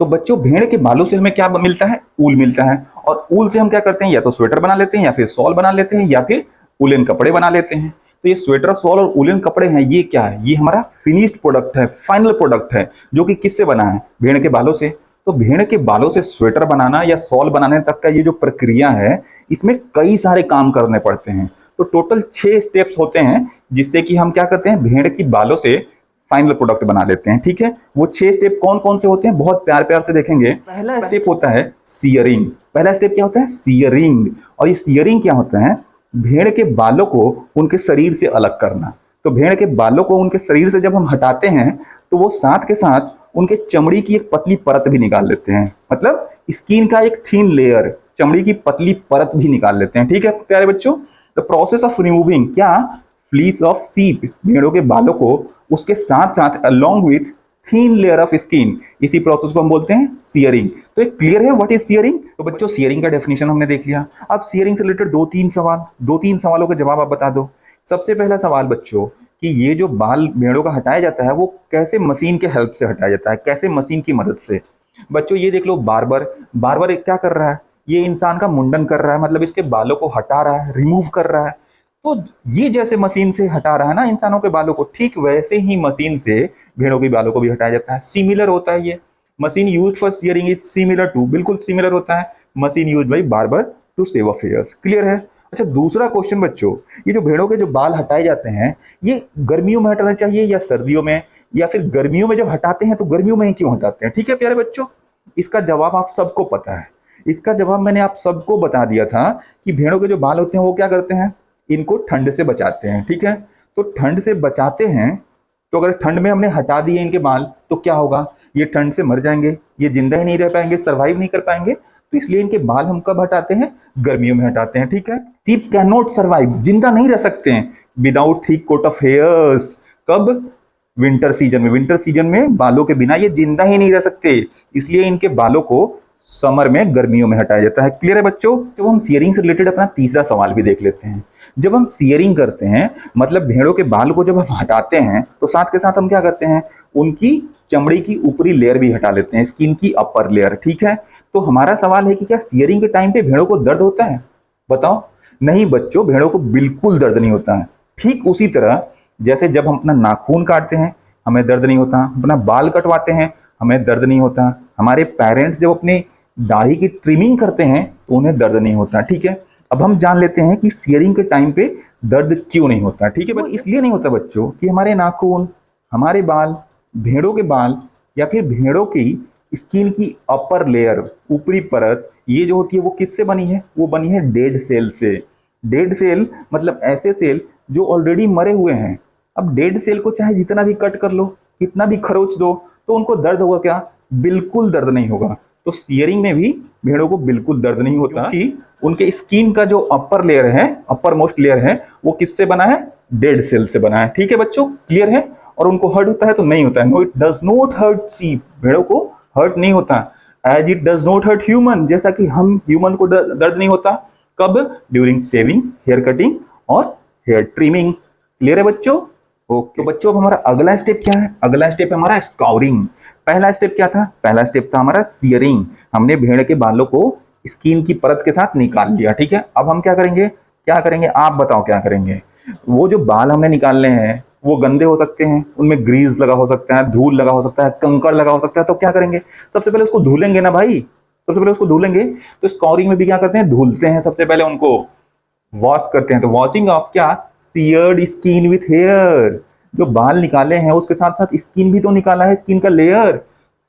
तो बच्चों भेड़ के बालों से हमें क्या मिलता है, ऊल मिलता है। और ऊल से हम क्या करते हैं, या तो स्वेटर बना लेते हैं, या फिर शॉल बना लेते हैं, या फिर उलेन कपड़े बना लेते हैं। तो ये स्वेटर, शॉल और उलेन कपड़े हैं, ये क्या है, ये हमारा फिनिश्ड प्रोडक्ट है, फाइनल प्रोडक्ट है, जो कि किससे बना है, भेड़ के बालों से। तो भेड़ के बालों से स्वेटर बनाना या शॉल बनाने तक का ये जो प्रक्रिया है, इसमें कई सारे काम करने पड़ते हैं। तो टोटल 6 स्टेप्स होते हैं, जिससे कि हम क्या करते हैं, भेड़ की बालों से फाइनल प्रोडक्ट बना लेते हैं। ठीक है, वो 6 स्टेप कौन कौन से होते हैं, बहुत प्यार प्यार से देखेंगे। पहला स्टेप होता है सियरिंग। पहला स्टेप क्या होता है, सियरिंग। और ये सियरिंग क्या होता है, भेड़ के बालों को उनके शरीर से अलग करना। तो भेड़ के बालों को उनके शरीर से जब हम हटाते हैं, तो वो साथ के साथ उनके चमड़ी की एक पतली परत भी निकाल लेते हैं। मतलब स्किन का एक थीन लेयर, चमड़ी की पतली परत भी निकाल लेते हैं। ठीक है प्यारे बच्चों। द प्रोसेस ऑफ रिमूविंग क्या, फ्लीस ऑफ शीप, भेड़ों के बालों को उसके साथ साथ along with thin layer of skin, इसी प्रोसेस को हम बोलते हैं सियरिंग। तो एक क्लियर है व्हाट इज सियरिंग। तो बच्चों सियरिंग का डेफिनेशन हमने देख लिया। अब सियरिंग से रिलेटेड 2-3 सवालों के जवाब आप बता दो। सबसे पहला सवाल बच्चों, कि ये जो बाल भेड़ों का हटाया जाता है, वो कैसे मशीन के हेल्प से हटाया जाता है, कैसे मशीन की मदद से। बच्चों ये देख लो, बार्बर क्या कर रहा है, ये इंसान का मुंडन कर रहा है, मतलब इसके बालों को हटा रहा है, रिमूव कर रहा है। तो ये जैसे मशीन से हटा रहा है ना इंसानों के बालों को, ठीक वैसे ही मशीन से भेड़ों के बालों को भी हटाया जाता है। सिमिलर होता है ये machine use for shearing is similar to, बिल्कुल सिमिलर होता है machine use by barber to shave off hairs. Clear है। अच्छा दूसरा क्वेश्चन बच्चों, ये जो भेड़ों के जो बाल हटाए जाते हैं, ये गर्मियों में हटाना चाहिए या सर्दियों में, या फिर गर्मियों में जब हटाते हैं तो गर्मियों में ही क्यों हटाते हैं। ठीक है प्यारे बच्चों, इसका जवाब आप सबको पता है। इसका जवाब मैंने आप सबको बता दिया था कि भेड़ों के जो बाल होते हैं वो क्या करते हैं, इनको ठंड से बचाते हैं। ठीक है, तो ठंड से बचाते हैं, तो अगर ठंड में हमने हटा दिए इनके बाल तो क्या होगा, ये ठंड से मर जाएंगे, ये जिंदा ही नहीं रह पाएंगे, सर्वाइव नहीं कर पाएंगे। तो इसलिए इनके बाल हम कब हटाते हैं, गर्मियों में हटाते हैं। ठीक है, शीप कैन नॉट सर्वाइव, जिंदा नहीं रह सकते हैं without thick coat of hairs. कब, विंटर सीजन में। विंटर सीजन में बालों के बिना ये जिंदा ही नहीं रह सकते, इसलिए इनके बालों को समर में, गर्मियों में हटाया जाता है। क्लियर है बच्चों। तो हम सियरिंग से रिलेटेड अपना तीसरा सवाल भी देख लेते हैं। जब हम सियरिंग करते हैं, मतलब भेड़ों के बाल को जब हम हटाते हैं, तो साथ के साथ हम क्या करते हैं, उनकी चमड़ी की ऊपरी लेयर भी हटा लेते हैं, स्किन की अपर लेयर। ठीक है, तो हमारा सवाल है कि क्या सियरिंग के टाइम पे भेड़ों को दर्द होता है, बताओ। नहीं बच्चों, भेड़ों को बिल्कुल दर्द नहीं होता है। ठीक उसी तरह जैसे जब हम अपना नाखून काटते हैं हमें दर्द नहीं होता, अपना बाल कटवाते हैं हमें दर्द नहीं होता, हमारे पेरेंट्स जब अपने दाढ़ी की ट्रिमिंग करते हैं तो उन्हें दर्द नहीं होता। ठीक है, अब हम जान लेते हैं कि सियरिंग के टाइम पे दर्द क्यों नहीं होता। ठीक है, इसलिए नहीं होता बच्चों कि हमारे नाखून, हमारे बाल, भेड़ों के बाल या फिर भेड़ों की स्किन की अपर लेयर, ऊपरी परत, ये जो होती है वो किससे बनी है? वो बनी है डेड सेल से। डेड सेल मतलब ऐसे सेल जो ऑलरेडी मरे हुए हैं। अब डेड सेल को चाहे जितना भी कट कर लो, कितना भी खरोच दो, तो उनको दर्द होगा क्या? बिल्कुल दर्द नहीं होगा। तो सियरिंग में भी भेड़ों को बिल्कुल दर्द नहीं होता कि उनके स्किन का जो अपर लेयर है, अपर मोस्ट लेयर है, वो किससे बना है? डेड सेल से बना है। ठीक है बच्चों, क्लियर है? और उनको हर्ट होता है तो नहीं होता है। No, it does not hurt see, भेड़ों को हर्ट नहीं होता, as it does not hurt human, जैसा कि हम ह्यूमन को दर्द नहीं होता। कब? ड्यूरिंग शेविंग, हेयर कटिंग और हेयर ट्रिमिंग। क्लियर है बच्चों? ओके बच्चों, अब हमारा अगला स्टेप क्या है? अगला स्टेप है हमारा स्काउरिंग। पहला स्टेप क्या था? पहला स्टेप था हमारा सियरिंग। हमने भेड़ के बालों को स्किन की परत के साथ निकाल लिया। ठीक है, अब हम क्या करेंगे? क्या करेंगे आप बताओ क्या करेंगे? वो जो बाल हमने निकालने हैं वो गंदे हो सकते हैं, उनमें ग्रीस लगा हो सकता है, धूल लगा हो सकता है, कंकड़ लगा हो सकता है, तो क्या करेंगे? सबसे पहले उसको धुलेंगे ना भाई, सबसे पहले उसको धुलेंगे। तो स्काउरिंग में भी क्या करते हैं? धुलते हैं, सबसे पहले उनको वॉश करते हैं। तो वॉशिंग ऑफ क्या? Seared skin with hair. जो बाल निकाले हैं उसके साथ साथ स्किन भी तो निकाला है, स्किन का लेयर।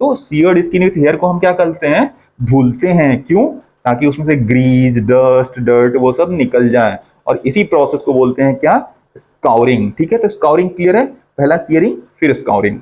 तो सियर्ड स्किन विथ हेयर को हम क्या करते हैं? धुलते हैं। क्यों? ताकि उसमें से ग्रीस, डस्ट, डर्ट वो सब निकल जाए। और इसी प्रोसेस को बोलते हैं क्या? स्काउरिंग। ठीक है, तो स्काउरिंग क्लियर है? पहला सियरिंग फिर स्काउरिंग।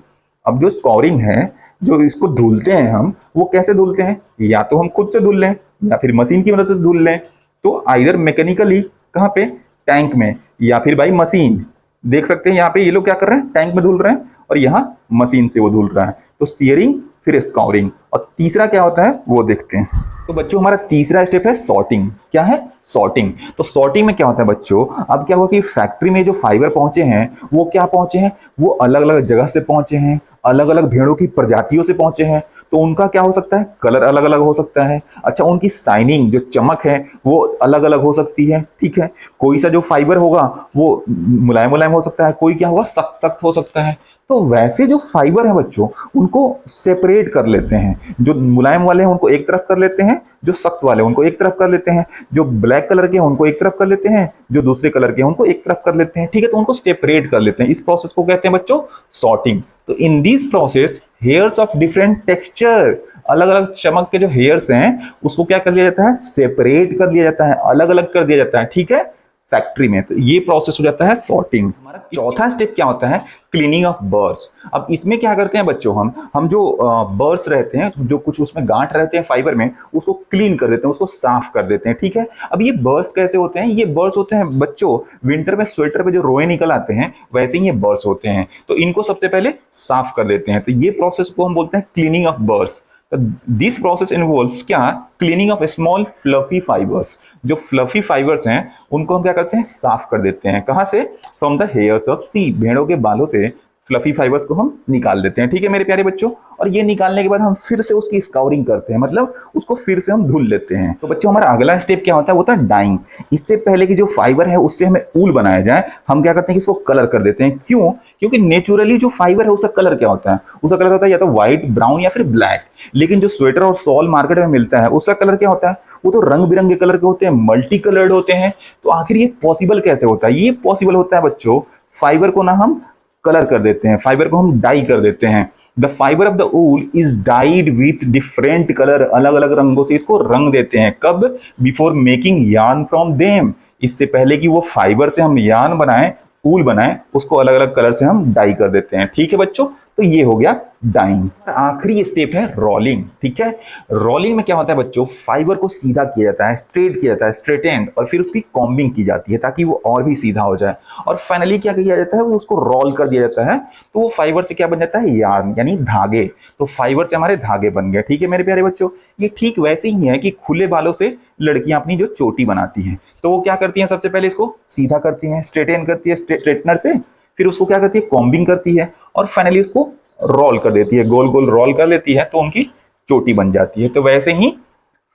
अब जो स्काउरिंग है, जो इसको धुलते हैं हम, वो कैसे धुलते हैं? या तो हम खुद से धुल लें या फिर मशीन की मदद से धुल लें। तो आइदर मैकेनिकली, कहाँ पे? टैंक में, या फिर भाई मशीन। देख सकते हैं यहाँ पे ये लोग क्या कर रहे हैं? टैंक में धुल रहे हैं और यहाँ मशीन से वो धुल रहा है। तो सियरिंग फिर स्काउरिंग। और तीसरा क्या होता है वो देखते हैं। तो बच्चों हमारा तीसरा स्टेप है सॉर्टिंग। क्या है? सॉर्टिंग। तो सॉर्टिंग में क्या होता है बच्चों? अब क्या हुआ कि फैक्ट्री में जो फाइबर पहुंचे हैं वो क्या पहुंचे हैं? वो अलग अलग जगह से पहुंचे हैं, अलग अलग भेड़ों की प्रजातियों से पहुंचे हैं। तो उनका क्या हो सकता है? कलर अलग अलग हो सकता है। अच्छा, उनकी शाइनिंग, जो चमक है, वो अलग अलग हो सकती है। ठीक है, कोई सा जो फाइबर होगा वो मुलायम मुलायम हो सकता है, कोई क्या होगा? सख्त सख्त हो सकता है। तो वैसे जो फाइबर है बच्चों, उनको सेपरेट कर लेते हैं। जो मुलायम वाले हैं उनको एक तरफ कर लेते हैं, जो सख्त वाले उनको एक तरफ कर लेते हैं, जो ब्लैक कलर के हैं उनको एक तरफ कर लेते हैं, जो दूसरे कलर के हैं उनको एक तरफ कर लेते हैं। ठीक है, तो उनको सेपरेट कर लेते हैं। इस प्रोसेस को कहते हैं बच्चों सॉर्टिंग। तो in this process hairs of different texture, अलग अलग चमक के जो हेयर्स हैं उसको क्या कर लिया जाता है? सेपरेट कर लिया जाता है, अलग अलग कर दिया जाता है। ठीक है, फैक्ट्री में। तो ये प्रोसेस हो जाता है सॉर्टिंग। हमारा चौथा स्टेप क्या होता है? Cleaning of birds. अब इसमें क्या करते हैं बच्चों? हम जो बर्ड्स रहते हैं, जो कुछ उसमें गांठ रहते हैं फाइबर में, उसको क्लीन कर देते हैं, उसको साफ कर देते हैं। ठीक है, अब ये बर्ड्स कैसे होते हैं? ये बर्ड्स होते हैं बच्चों, विंटर में स्वेटर पे जो रोए निकल आते हैं, वैसे ही ये बर्ड्स होते हैं। तो इनको सबसे पहले साफ कर देते हैं। तो ये प्रोसेस को हम बोलते हैं cleaning of birds. This process involves क्या? Cleaning of small fluffy fibres. जो फ्लफी फाइबर्स हैं उनको हम क्या करते हैं? साफ कर देते हैं। कहां से? फ्रॉम द हेयर्स ऑफ सी, भेड़ों के बालों से फ्लफी फाइबर्स को हम निकाल देते हैं। ठीक है मेरे प्यारे बच्चों, और ये निकालने के बाद हम फिर से उसकी स्काउरिंग करते हैं, मतलब उसको फिर से हम धुल लेते हैं। तो बच्चों हमारा अगला स्टेप क्या होता है? वो होता है डाइंग। इससे पहले कि जो फाइबर है उससे हमें ऊल बनाया जाए, हम क्या करते हैं कि इसको कलर कर देते हैं। क्यों? क्योंकि नेचुरली जो फाइबर है उसका कलर क्या होता है? उसका कलर होता है या तो व्हाइट, ब्राउन या फिर ब्लैक। लेकिन जो स्वेटर और शॉल मार्केट में मिलता है उसका कलर क्या होता है? वो तो रंग बिरंगे कलर के होते हैं, मल्टी कलर्ड होते हैं। तो आखिर ये पॉसिबल कैसे होता है? ये पॉसिबल होता है बच्चों, फाइबर को ना हम कलर कर देते हैं, फाइबर को हम डाई कर देते हैं। The fibre of the wool is died with different colour, अलग अलग रंगों से इसको रंग देते हैं। कब? Before making yarn from them, इससे पहले कि वो फाइबर से हम यार्न बनाएं, ऊल बनाएं, उसको अलग अलग कलर से हम डाई कर देते हैं। ठीक है बच्चों, तो ये हो गया डाइंग। आखिरी स्टेप है रोलिंग। ठीक है, रोलिंग में क्या होता है बच्चों? फाइबर को सीधा किया जाता है, स्ट्रेट किया जाता है, स्ट्रेट एंड, और फिर उसकी कॉम्बिंग की जाती है ताकि वो और भी सीधा हो जाए। और फाइनली क्या किया जाता है? वो उसको रोल कर दिया जाता है, तो वो फाइबर से क्या बन जाता है? यार्न, यानी धागे। तो फाइबर से हमारे धागे बन गए। ठीक है मेरे प्यारे बच्चों, ये ठीक वैसे ही है कि खुले बालों से लड़कियां अपनी जो चोटी बनाती हैं, तो वो क्या करती हैं? सबसे पहले इसको सीधा करती हैं, स्ट्रेट एंड करती है स्ट्रेटनर से, फिर उसको क्या करती है? कॉम्बिंग करती है, और फाइनली उसको रोल कर देती है, गोल गोल रोल कर लेती है, तो उनकी चोटी बन जाती है। तो वैसे ही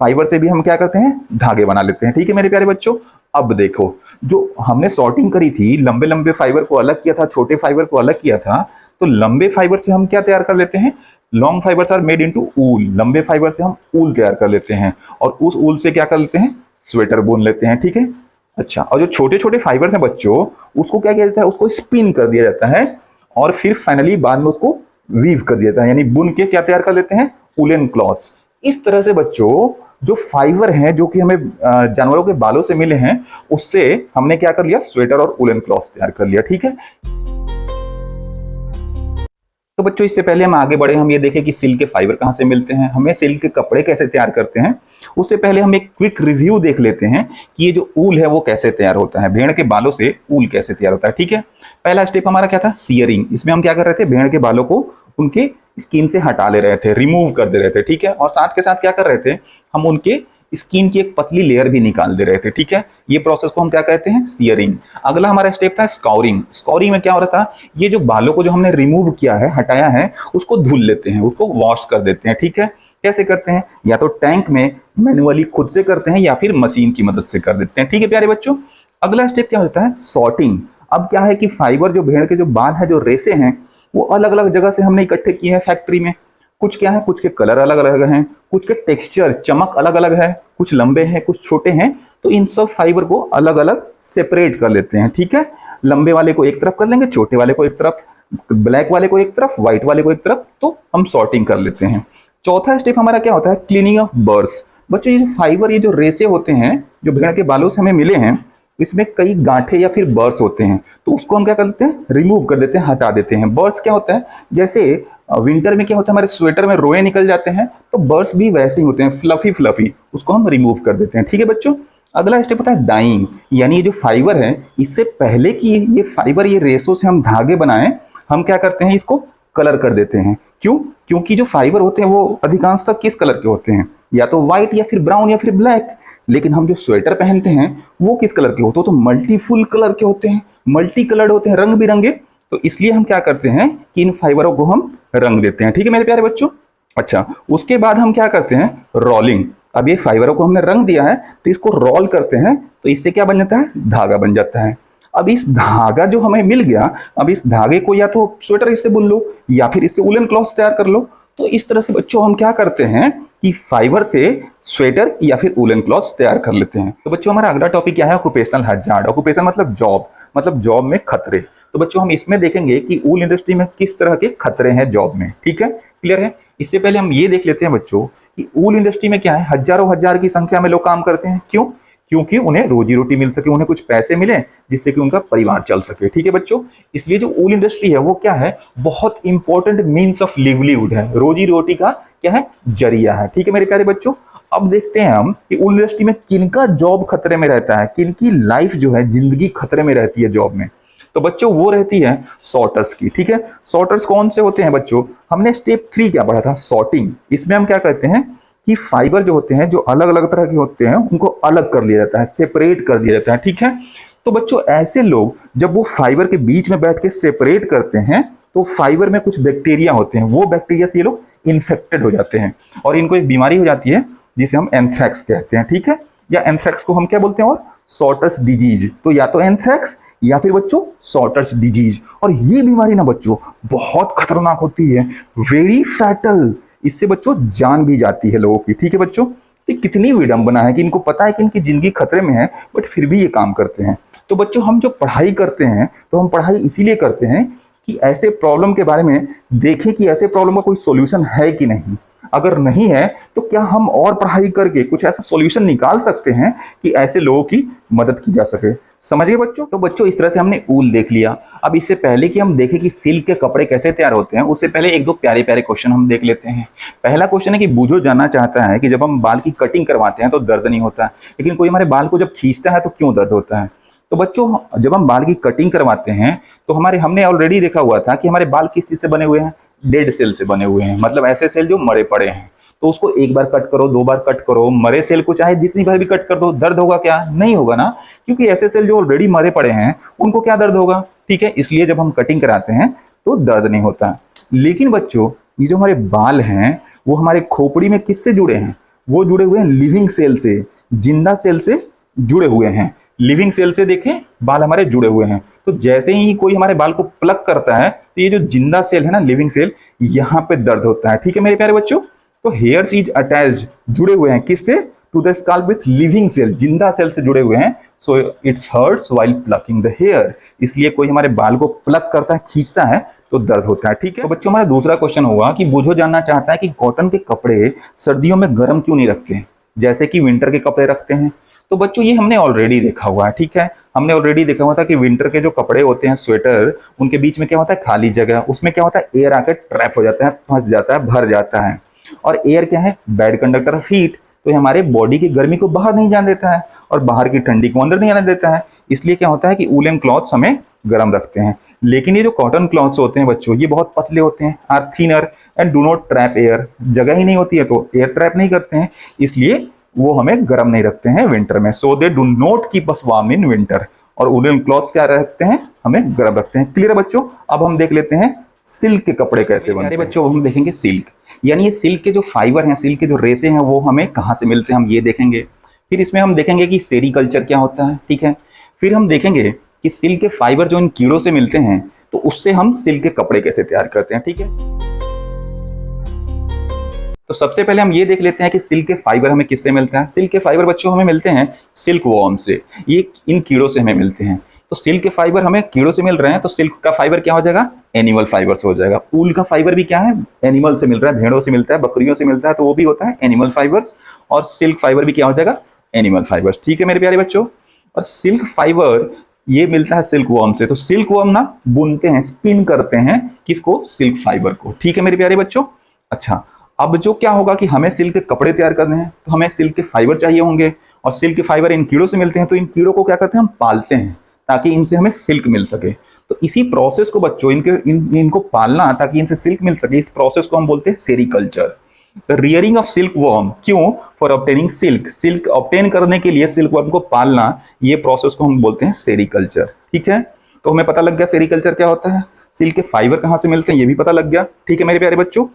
फाइबर से भी हम क्या करते हैं? धागे बना लेते हैं। ठीक है मेरे प्यारे बच्चों, अब देखो, जो हमने सॉर्टिंग करी थी, लंबे लंबे फाइबर को अलग किया था, छोटे फाइबर को अलग किया था, तो लंबे फाइबर से हम क्या तैयार कर लेते हैं? Long fibres are made into wool. लंबे फाइबर से हम ऊल तैयार कर लेते हैं, और उस ऊल से क्या कर लेते हैं? स्वेटर बुन लेते हैं, ठीक है। अच्छा, और जो छोटे छोटे फाइबर हैं बच्चों, उसको क्या किया जाता है, उसको स्पिन कर दिया जाता है और फिर फाइनली बाद में उसको वीव कर दिया जाता है, यानी बुन के क्या तैयार कर लेते हैं, वूलन क्लॉथ्स। इस तरह से बच्चों जो फाइबर हैं जो कि हमें जानवरों के बालों से मिले हैं, उससे हमने क्या कर लिया, स्वेटर और वूलन क्लॉथ्स तैयार कर लिया, ठीक है। तो बच्चों इससे पहले हम आगे बढ़े, हम ये देखें कि सिल्क के फाइबर कहाँ से मिलते हैं, हमें सिल्क के कपड़े कैसे तैयार करते हैं। उससे पहले हम एक क्विक रिव्यू देख लेते हैं कि ये जो ऊल है वो कैसे तैयार होता है, भेड़ के बालों से ऊल कैसे तैयार होता है, ठीक है। पहला स्टेप हमारा क्या था, सियरिंग। इसमें हम क्या कर रहे थे, भेड़ के बालों को उनके स्किन से हटा ले रहे थे, रिमूव कर दे रहे थे, ठीक है। और साथ के साथ क्या कर रहे थे, हम उनके स्किन की एक पतली लेयर भी निकाल दे रहे थे, ठीक है। ये प्रोसेस को हम क्या कहते हैं, सियरिंग। अगला हमारा स्टेप था स्काउरिंग। स्काउरिंग में क्या हो रहा था, ये जो बालों को जो हमने रिमूव किया है, हटाया है, उसको धुल लेते हैं, उसको वॉश कर देते हैं, ठीक है। कैसे करते हैं, या तो टैंक में मैन्युअली खुद से करते हैं या फिर मशीन की मदद से कर देते हैं, ठीक है प्यारे बच्चों। अगला स्टेप क्या होता है, सॉर्टिंग। अब क्या है कि फाइबर जो भेड़ के जो बाल है, जो रेसे हैं, वो अलग अलग जगह से हमने इकट्ठे किए हैं फैक्ट्री में। कुछ क्या है, कुछ के कलर अलग अलग हैं, कुछ के टेक्सचर चमक अलग अलग है, कुछ लंबे हैं, कुछ छोटे हैं। तो इन सब फाइबर को अलग अलग सेपरेट कर लेते हैं, ठीक है। लंबे वाले को एक तरफ कर लेंगे, छोटे वाले को एक तरफ, ब्लैक वाले को एक तरफ, व्हाइट वाले को एक तरफ, तो हम सॉर्टिंग कर लेते हैं। चौथा स्टेप हमारा क्या होता है, क्लीनिंग ऑफ बर्ड्स। बच्चों ये जो फाइबर, ये जो रेसे होते हैं जो भेड़ के बालों से हमें मिले हैं, इसमें कई गांठे या फिर बर्ड्स होते हैं, तो उसको हम क्या कर देते हैं, रिमूव कर देते हैं, हटा देते हैं। बर्ड्स क्या होता है, जैसे विंटर में क्या होता है, हमारे स्वेटर में रोए निकल जाते हैं, तो बर्ड्स भी वैसे ही होते हैं, फ्लफी फ्लफी, उसको हम रिमूव कर देते हैं, ठीक है बच्चों। अगला स्टेप होता है डाइंग, यानी ये जो फाइबर है, इससे पहले कि ये फाइबर, ये रेसों से हम धागे बनाएं, हम क्या करते हैं, इसको कलर कर देते हैं। क्यों, क्योंकि जो फाइबर होते हैं वो अधिकांशतः किस कलर के होते हैं, या तो व्हाइट या फिर ब्राउन या फिर ब्लैक। लेकिन हम जो स्वेटर पहनते हैं वो किस कलर के होते हैं, तो मल्टीफुल कलर के होते हैं, मल्टी कलर्ड होते हैं, रंग बिरंगे। तो इसलिए हम क्या करते हैं कि इन फाइबरों को हम रंग देते हैं, ठीक है मेरे प्यारे बच्चों। अच्छा, उसके बाद हम क्या करते हैं, रोलिंग। अब ये फाइबरों को हमने रंग दिया है, तो इसको रोल करते हैं, तो इससे क्या बन जाता है, धागा बन जाता है। अब इस धागा जो हमें मिल गया, अब इस धागे को या तो स्वेटर इससे बुन लो या फिर इससे वूलन क्लॉथ तैयार कर लो। तो इस तरह से बच्चों हम क्या करते हैं कि फाइबर से स्वेटर या फिर वूलन क्लॉथ्स तैयार कर लेते हैं। तो बच्चों हमारा अगला टॉपिक क्या है, ऑक्यूपेशनल हैजार्ड। ऑक्यूपेशन मतलब जॉब, मतलब जॉब में खतरे। तो बच्चों हम इसमें देखेंगे कि वूल इंडस्ट्री में किस तरह के खतरे हैं जॉब में, ठीक है, क्लियर है। इससे पहले हम ये देख लेते हैं बच्चों कि वूल इंडस्ट्री में क्या है, हजारों हजार की संख्या में लोग काम करते हैं। क्यों, क्योंकि उन्हें रोजी रोटी मिल सके, उन्हें कुछ पैसे मिले जिससे कि उनका परिवार चल सके, ठीक है बच्चों। इसलिए जो वूल इंडस्ट्री है वो क्या है, बहुत इंपॉर्टेंट मीन्स ऑफ लिवलीहुड है, रोजी रोटी का क्या है, जरिया है, ठीक है मेरे प्यारे बच्चों। अब देखते हैं हम कि वूल इंडस्ट्री में किनका जॉब खतरे में रहता है, किनकी लाइफ जो है, जिंदगी खतरे में रहती है जॉब में। तो बच्चों वो रहती है सॉर्टर्स की, ठीक है। सॉर्टर्स कौन से होते हैं बच्चों, हमने स्टेप 3 क्या पढ़ा था, सॉर्टिंग। इसमें हम क्या कहते हैं कि फाइबर जो होते हैं, जो अलग अलग तरह के होते हैं, उनको अलग कर लिया जाता है, सेपरेट कर दिया जाता है, ठीक है। तो बच्चों ऐसे लोग जब वो फाइबर के बीच में बैठ के सेपरेट करते हैं, तो फाइबर में कुछ बैक्टीरिया होते हैं, वो बैक्टीरिया से ये लोग इन्फेक्टेड हो जाते हैं और इनको एक बीमारी हो जाती है जिसे हम एंथ्रैक्स कहते हैं, ठीक है। या एंथ्रैक्स को हम क्या बोलते हैं, और सॉर्टर्स डिजीज। तो या तो एंथ्रैक्स या फिर बच्चों सॉर्टर्स डिजीज। और ये बीमारी ना बच्चों बहुत खतरनाक होती है, वेरी फैटल। इससे बच्चों जान भी जाती है लोगों की, ठीक है बच्चों। तो कितनी विडंबना है कि इनको पता है कि इनकी जिंदगी खतरे में है, बट फिर भी ये काम करते हैं। तो बच्चों हम जो पढ़ाई करते हैं, तो हम पढ़ाई इसीलिए करते हैं कि ऐसे प्रॉब्लम के बारे में देखें कि ऐसे प्रॉब्लम का कोई सॉल्यूशन है कि नहीं। अगर नहीं है तो क्या हम और पढ़ाई करके कुछ ऐसा सॉल्यूशन निकाल सकते हैं कि ऐसे लोगों की मदद की जा सके। समझिए बच्चों। तो बच्चों इस तरह से हमने ऊल देख लिया। अब इससे पहले कि हम देखें कि सिल्क के कपड़े कैसे तैयार होते हैं, उससे पहले एक दो प्यारे प्यारे क्वेश्चन हम देख लेते हैं। पहला क्वेश्चन है कि बूझो जानना चाहता है कि जब हम बाल की कटिंग करवाते हैं तो दर्द नहीं होता, लेकिन कोई हमारे बाल को जब खींचता है तो क्यों दर्द होता है। तो बच्चों जब हम बाल की कटिंग करवाते हैं तो हमने ऑलरेडी देखा हुआ था कि हमारे बाल किस चीज से बने हुए हैं, डेड सेल से बने हुए हैं, मतलब ऐसे सेल जो मरे पड़े हैं। तो उसको एक बार कट करो, दो बार कट करो, मरे सेल को चाहे जितनी बार भी कट कर दो, दर्द होगा क्या? नहीं होगा ना, क्योंकि ऐसे सेल जो ऑलरेडी मरे पड़े हैं उनको क्या दर्द होगा। ठीक है, इसलिए जब हम कटिंग कराते हैं तो दर्द नहीं होता। लेकिन बच्चों ये जो हमारे बाल हैं वो हमारे खोपड़ी में किससे जुड़े हैं? वो जुड़े हुए हैं लिविंग सेल से, जिंदा सेल से जुड़े हुए हैं। लिविंग सेल से देखें बाल हमारे जुड़े हुए हैं। तो जैसे ही कोई हमारे बाल को प्लग करता है तो ये जो जिंदा सेल है ना, लिविंग सेल, यहाँ पे दर्द होता है। ठीक है मेरे प्यारे बच्चों। तो हेयर्स इज अटैच्ड, जुड़े हुए हैं किससे? To the scalp with living cell, जिंदा सेल से जुड़े हुए हैं। So it's hurts while plucking the hair, इसलिए कोई हमारे बाल को प्लक करता है, खींचता है तो दर्द होता है। ठीक है, तो बच्चों हमारा दूसरा क्वेश्चन होगा कि बुझो जानना चाहता है कि कॉटन के कपड़े सर्दियों में गर्म क्यों नहीं रखते हैं जैसे कि विंटर के कपड़े रखते हैं। तो बच्चों ये हमने ऑलरेडी देखा हुआ है। ठीक है, हमने ऑलरेडी देखा हुआ था कि विंटर के जो कपड़े होते हैं, स्वेटर, उनके बीच में क्या होता है, खाली जगह, उसमें क्या होता है, एयर आकर ट्रैप हो जाता है, फंस जाता है, भर जाता है। और एयर क्या है, बैड कंडक्टर ऑफ हीट, तो ये हमारे बॉडी की गर्मी को बाहर नहीं जाने देता है और बाहर की ठंडी को अंदर नहीं आने देता है। इसलिए क्या होता है कि वूलन क्लॉथ्स हमें गर्म रखते हैं। लेकिन ये जो कॉटन क्लॉथ्स होते हैं बच्चों, ये बहुत पतले होते हैं, are thinner and do not trap air, जगह ही नहीं होती है तो एयर ट्रैप नहीं करते हैं, इसलिए वो हमें गर्म नहीं रखते हैं विंटर में। So they do not keep us warm in winter. और वूलन क्लॉथ्स क्या रखते हैं, हमें गर्म रखते हैं। क्लियर है बच्चों? अब हम देख लेते हैं सिल्क के कपड़े कैसे बनते हैं। बच्चों हम देखेंगे सिल्क, यानी ये सिल्क के जो फाइबर हैं, सिल्क के जो रेसे हैं, वो हमें कहाँ से मिलते हैं, हम ये देखेंगे। फिर इसमें हम देखेंगे कि सेरीकल्चर क्या होता है। ठीक है, फिर हम देखेंगे कि सिल्क के फाइबर जो इन कीड़ों से मिलते हैं, तो उससे हम सिल्क के कपड़े कैसे तैयार करते हैं। ठीक है, तो सबसे पहले हम ये देख लेते हैं कि सिल्क के फाइबर हमें किससे मिलते हैं। सिल्क के फाइबर बच्चों हमें मिलते हैं सिल्क वॉर्म से, ये इन कीड़ों से हमें मिलते हैं। तो सिल्क के फाइबर हमें कीड़ों से मिल रहे हैं, तो सिल्क का फाइबर क्या हो जाएगा, एनिमल फाइबर से हो जाएगा। ऊल का फाइबर भी क्या है, एनिमल से मिल रहा है, भेड़ों से मिलता है, बकरियों से मिलता है, तो वो भी होता है एनिमल फाइबर्स। और सिल्क फाइबर भी क्या हो जाएगा, एनिमल फाइबर्स। ठीक है मेरे प्यारे बच्चों, और सिल्क फाइबर ये मिलता है सिल्क वॉर्म से। तो सिल्क वॉर्म ना बुनते हैं, स्पिन करते हैं किसको, सिल्क फाइबर को। ठीक है मेरे प्यारे बच्चों। अच्छा, अब जो क्या होगा कि हमें सिल्क के कपड़े तैयार करने हैं, तो हमें सिल्क के फाइबर चाहिए होंगे, और सिल्क के फाइबर इन कीड़ों से मिलते हैं। तो इन कीड़ों को क्या करते हैं, हम पालते हैं ताकि इनसे हमें सिल्क मिल सके। तो इसी प्रोसेस को बच्चों, इनको पालना ताकि इनसे सिल्क मिल सके, इस प्रोसेस को हम बोलते हैं sericulture. The rearing of silk worm, क्यों, for obtaining silk, silk obtain करने के लिए सिल्क वर्म को पालना, ये प्रोसेस को हम बोलते हैं सेरीकल्चर। ठीक है, तो हमें पता लग गया सेरीकल्चर क्या होता है, सिल्क के फाइबर कहाँ से मिलते हैं ये भी पता लग गया। ठीक है मेरे प्यारे बच्चों,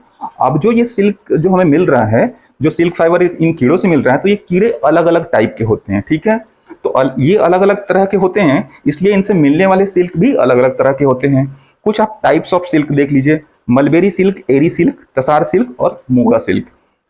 अब जो ये सिल्क जो हमें मिल रहा है, जो सिल्क फाइबर इन कीड़ों से मिल रहा है, तो ये कीड़े अलग अलग टाइप के होते हैं। ठीक है, तो ये अलग अलग तरह के होते हैं, इसलिए इनसे मिलने वाले सिल्क भी अलग अलग तरह के होते हैं। कुछ आप टाइप्स ऑफ सिल्क देख लीजिए, मलबेरी सिल्क, एरी सिल्क, तसार सिल्क और मूगा सिल्क।